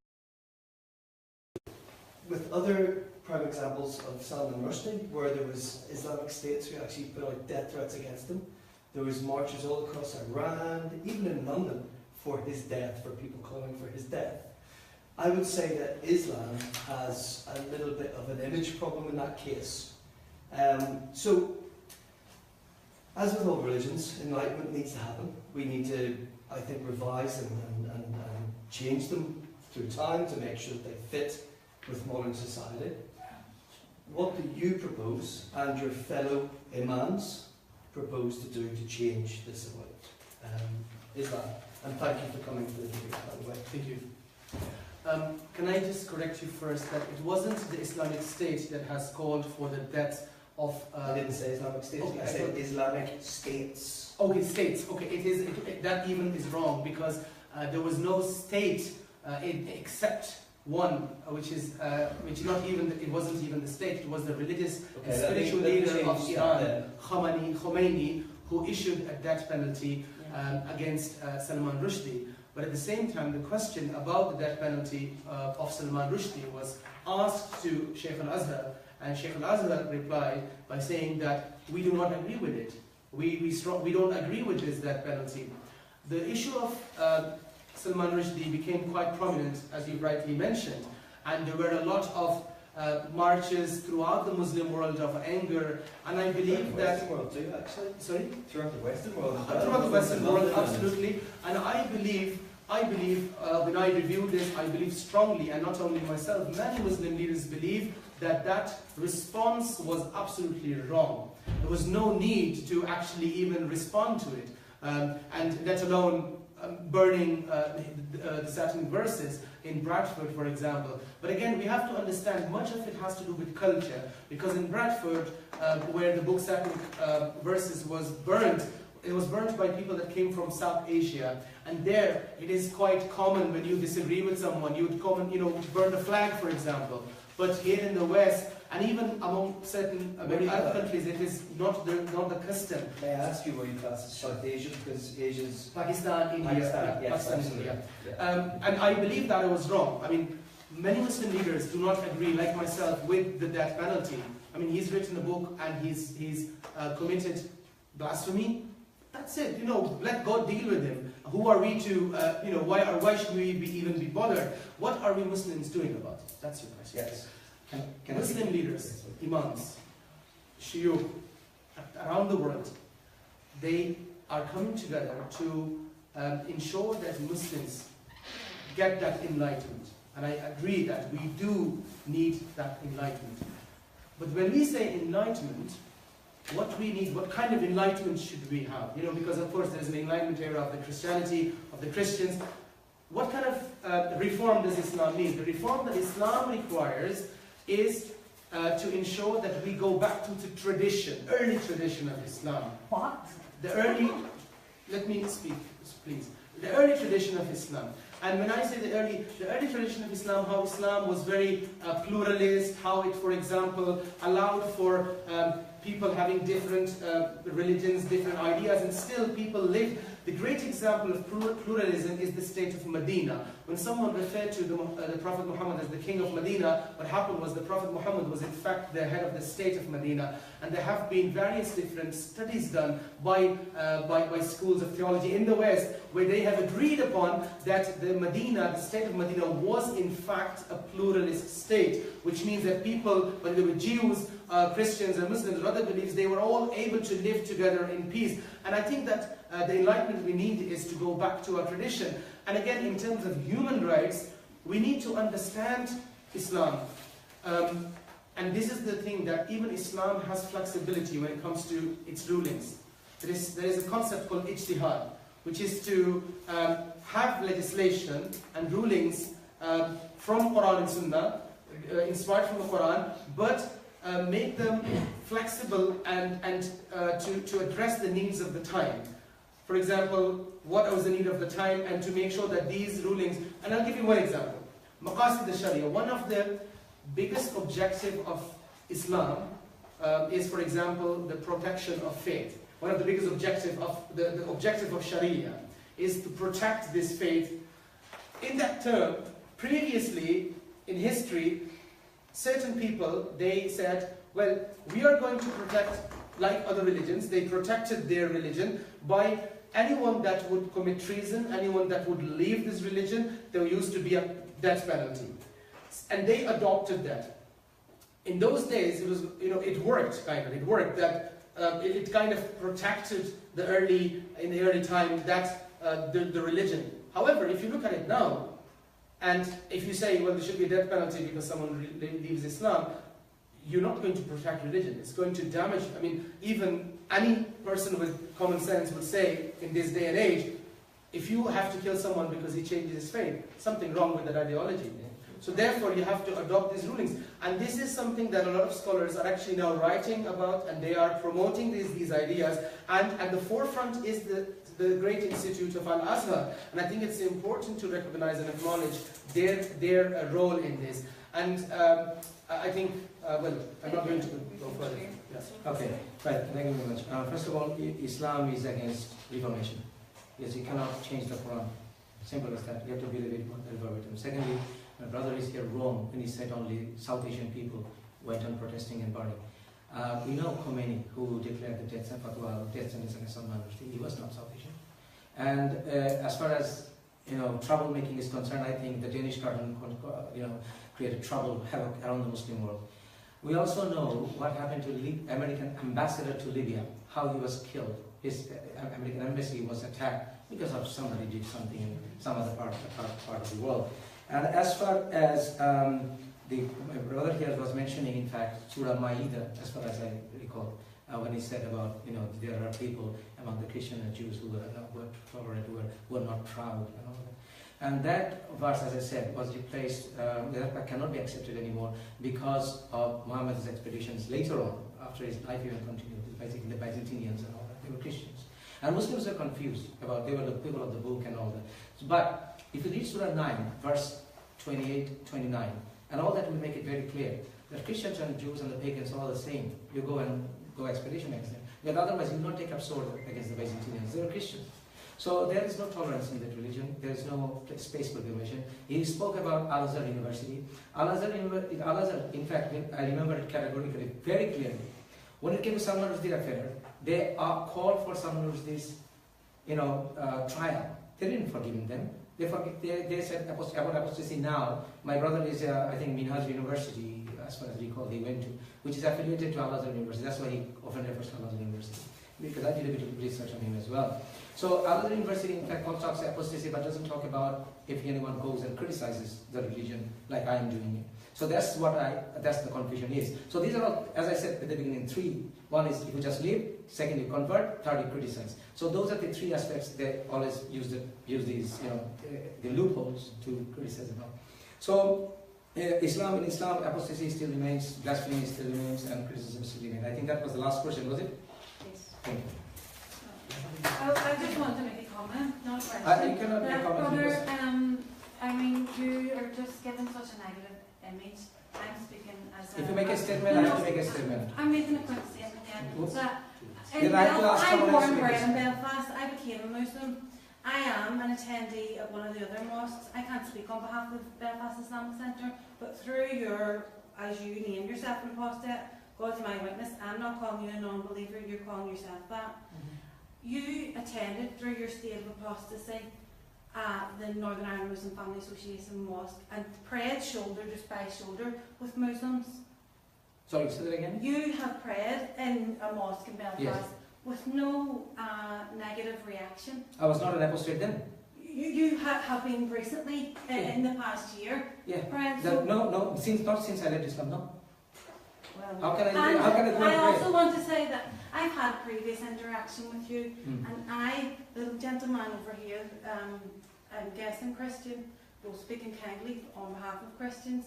with other prime examples of Salman Rushdie, where there was Islamic states who actually put out death threats against him. There was marches all across Iran, even in London, for his death, for people calling for his death. I would say that Islam has a little bit of an image problem in that case. So, as with all religions, enlightenment needs to happen. We need to, I think, revise and change them through time to make sure that they fit with modern society. What do you propose, and your fellow imams propose to do to change this about Islam? And thank you for coming to the debate, by the way. Thank you. Can I just correct you first that it wasn't the Islamic State that has called for the death of... I didn't say Islamic State, okay, I said Islamic states. Okay, states. Okay, that even is wrong, because there was no state except one, which not even, it wasn't even the state, it was the religious and spiritual leader of Iran, Khomeini, who issued a death penalty against Salman Rushdie. But at the same time, the question about the death penalty of Salman Rushdie was asked to Sheikh Al-Azhar, and Sheikh Al-Azhar replied by saying that we do not agree with it. We don't agree with this death penalty. The issue of Salman Rushdie became quite prominent, as you rightly mentioned, and there were a lot of marches throughout the Muslim world of anger, and I believe that... Throughout the Western world too, actually. Sorry? Throughout the Western world. Throughout the Western world, absolutely. And I believe when I review this, I believe strongly, and not only myself, many Muslim leaders believe that that response was absolutely wrong. There was no need to actually even respond to it, and let alone burning the certain verses in Bradford, for example. But again, we have to understand much of it has to do with culture, because in Bradford, where the book certain verses was burned, it was burnt by people that came from South Asia, and there it is quite common when you disagree with someone, you would burn the flag, for example. But here in the West, and even among certain Arab countries, it is not the custom. May I ask you where you class South Asia, because Asia's... Pakistan, India, yes, Pakistan, India. Yeah. And I believe that I was wrong. I mean, many Muslim leaders do not agree, like myself, with the death penalty. I mean, he's written a book and he's committed blasphemy. That's it. Let God deal with him. Who are we to? Why should we even be bothered? What are we Muslims doing about it? That's your question. Yes. Muslim leaders, imams, shuyukh, around the world, they are coming together to ensure that Muslims get that enlightenment. And I agree that we do need that enlightenment. But when we say enlightenment, what we need, what kind of enlightenment should we have? You know, because of course there's an enlightenment era of the Christianity, of the Christians. What kind of reform does Islam need? The reform that Islam requires is to ensure that we go back to the tradition, early tradition of Islam. What? The early, let me speak, please. The early tradition of Islam. And when I say the early tradition of Islam, how Islam was very pluralist, how it, for example, allowed for people having different religions, different ideas, and still people lived. The great example of pluralism is the state of Medina. When someone referred to the Prophet Muhammad as the king of Medina, what happened was the Prophet Muhammad was in fact the head of the state of Medina. And there have been various different studies done by schools of theology in the West, where they have agreed upon that the Medina, the state of Medina, was in fact a pluralist state, which means that people, whether they were Jews, Christians, or Muslims, or other beliefs, they were all able to live together in peace. And I think that the enlightenment we need is to go back to our tradition. And again, in terms of human rights, we need to understand Islam. And this is the thing, that even Islam has flexibility when it comes to its rulings. There is a concept called ijtihad, which is to have legislation and rulings from Quran and Sunnah, inspired from the Quran, but make them flexible and to address the needs of the time. For example, what was the need of the time, and to make sure that these rulings, and I'll give you one example. Maqasid al-Sharia, one of the biggest objective of Islam is, for example, the protection of faith. One of the biggest objective of the objective of Sharia is to protect this faith. In that term, previously in history, certain people, they said, well, we are going to protect, like other religions, they protected their religion by anyone that would commit treason, anyone that would leave this religion, there used to be a death penalty. And they adopted that. In those days, it was, it worked, kind of. It worked that it kind of protected in the early time, that the religion. However, if you look at it now, and if you say, well, there should be a death penalty because someone leaves Islam, you're not going to protect religion. It's going to damage. I mean, even any person with common sense would say, in this day and age, if you have to kill someone because he changes his faith, something wrong with that ideology. So therefore, you have to adopt these rulings. And this is something that a lot of scholars are actually now writing about, and they are promoting these ideas. And at the forefront is the great institute of Al-Azhar. And I think it's important to recognize and acknowledge their role in this. And I think, well, I'm not going to go further. Yes. Okay, right, thank you very much. First of all, Islam is against reformation. Yes, you cannot change the Quran. Simple as that. You have to believe it verbatim. Secondly, my brother is here wrong when he said only South Asian people went on protesting and burning. We know Khomeini, who declared the death sentence against Salman Rushdie. He was not South Asian. And as far as troublemaking is concerned, I think the Danish garden created trouble, havoc around the Muslim world. We also know what happened to the American ambassador to Libya, how he was killed. His American embassy was attacked because of somebody did something in some other part of the world. And as far as my brother here was mentioning, in fact, Surah Ma'idah, as far as I recall, when he said about, there are people among the Christian and Jews who were tolerant, who were not proud, and all that. And that verse, as I said, was replaced, that cannot be accepted anymore because of Muhammad's expeditions later on, after his life even continued, basically the Byzantinians and all that, they were Christians. And Muslims were confused about, they were the people of the book and all that. But if you read Surah 9, verse 28, 29, and all that will make it very clear that Christians and Jews and the pagans are all the same. You go expedition against them. But otherwise, you will not take up sword against the Byzantinians. They were Christians. So there is no tolerance in that religion. There is no space for division. He spoke about Al-Azhar University. Al-Azhar, in fact, I remember it categorically, very clearly. When it came to Salman Rushdie affair, they called for Salman Rushdie's, trial. They didn't forgive them. They said about apostasy now. My brother is, I think, Minhaj University, as far as I recall, he went to, which is affiliated to Al-Azhar University. That's why he often refers to Al-Azhar University. Because I did a bit of research on him as well. So Al-Azhar University, in fact, talks apostasy, but doesn't talk about if anyone goes and criticizes the religion like I am doing it. So that's the confusion is. So these are all, as I said at the beginning, three. One is if you just leave, second you convert, third you criticize. So those are the three aspects they always use these, the loopholes to criticize them. So in Islam, apostasy still remains, blasphemy still remains, and criticism still remains. I think that was the last question, was it? Yes. Thank you. I just want to make a comment, not a question. You cannot make a comment. Brother, I mean, you are just giving such a negative image. I'm speaking as a... If you make a statement, I have to make a statement. I'm making a quick statement, yeah. Oops. So, Then I have to ask I'm someone born else and to make bred a in Belfast. I became a Muslim. I am an attendee of one of the other mosques. I can't speak on behalf of Belfast Islamic Centre, but through your, as you name yourself an apostate, God's my witness, I'm not calling you a non-believer, you're calling yourself that. You attended through your state of apostasy the Northern Ireland Muslim Family Association Mosque and prayed shoulder by shoulder with Muslims. Sorry, say that again? You have prayed in a mosque in Belfast Yes. with no negative reaction. I was not an apostate then. You have been recently in the past year. Yeah. Praying. No, not since I left Islam, no. Well, How can I go I and also pray? want to say that I've had a previous interaction with you, and the gentleman over here, I'm guessing Christian, both speaking kindly on behalf of Christians,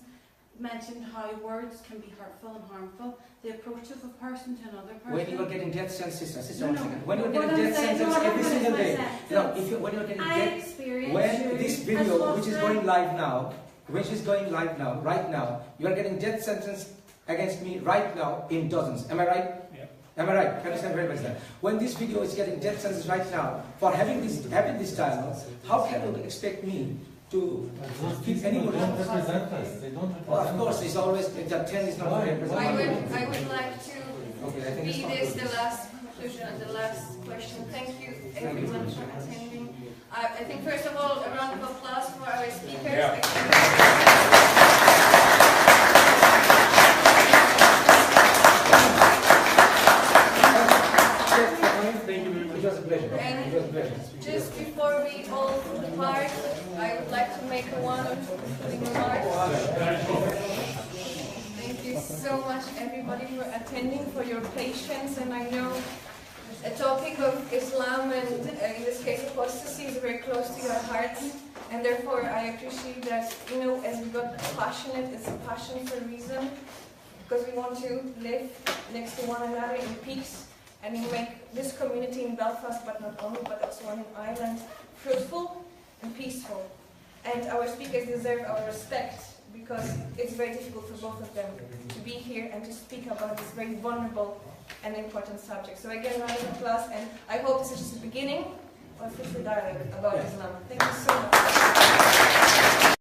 mentioned how words can be hurtful and harmful. The approach of a person to another person. When you were getting death sentences, sister, No, one no. second. When you were What getting I'm death saying- sentence no, every I'm single gonna day. finish my No, sentence. when you were getting I death, experienced when you this as video, which is Muslim. going live now, which is going live now, right now, you are getting death sentence against me right now in dozens. Am I right? Yeah. Am I right? Can you understand very much that? When this video is getting death sentence right now for having this dialogue, how can you expect me to keep any more? They don't represent us. They don't represent Well, of course, us. it's always the 10 is not Why? represented. I would like to Okay, I think be it's this concluded. the last conclusion and the last question. Thank you everyone for attending. I think first of all a round of applause for our speakers. Yeah. It was a pleasure. It was a pleasure. Just before we all depart, I would like to make one concluding remark. Thank you so much everybody for attending, for your patience, and I know a topic of Islam and in this case apostasy is very close to your hearts, and therefore I appreciate that, as we got passionate, it's a passion for a reason, because we want to live next to one another in peace and make this community in Belfast, but not only, but also on Ireland, fruitful and peaceful. And our speakers deserve our respect, because it's very difficult for both of them to be here and to speak about this very vulnerable and important subject. So again, round of applause, and I hope this is just the beginning of a future dialogue about Islam. Thank you so much.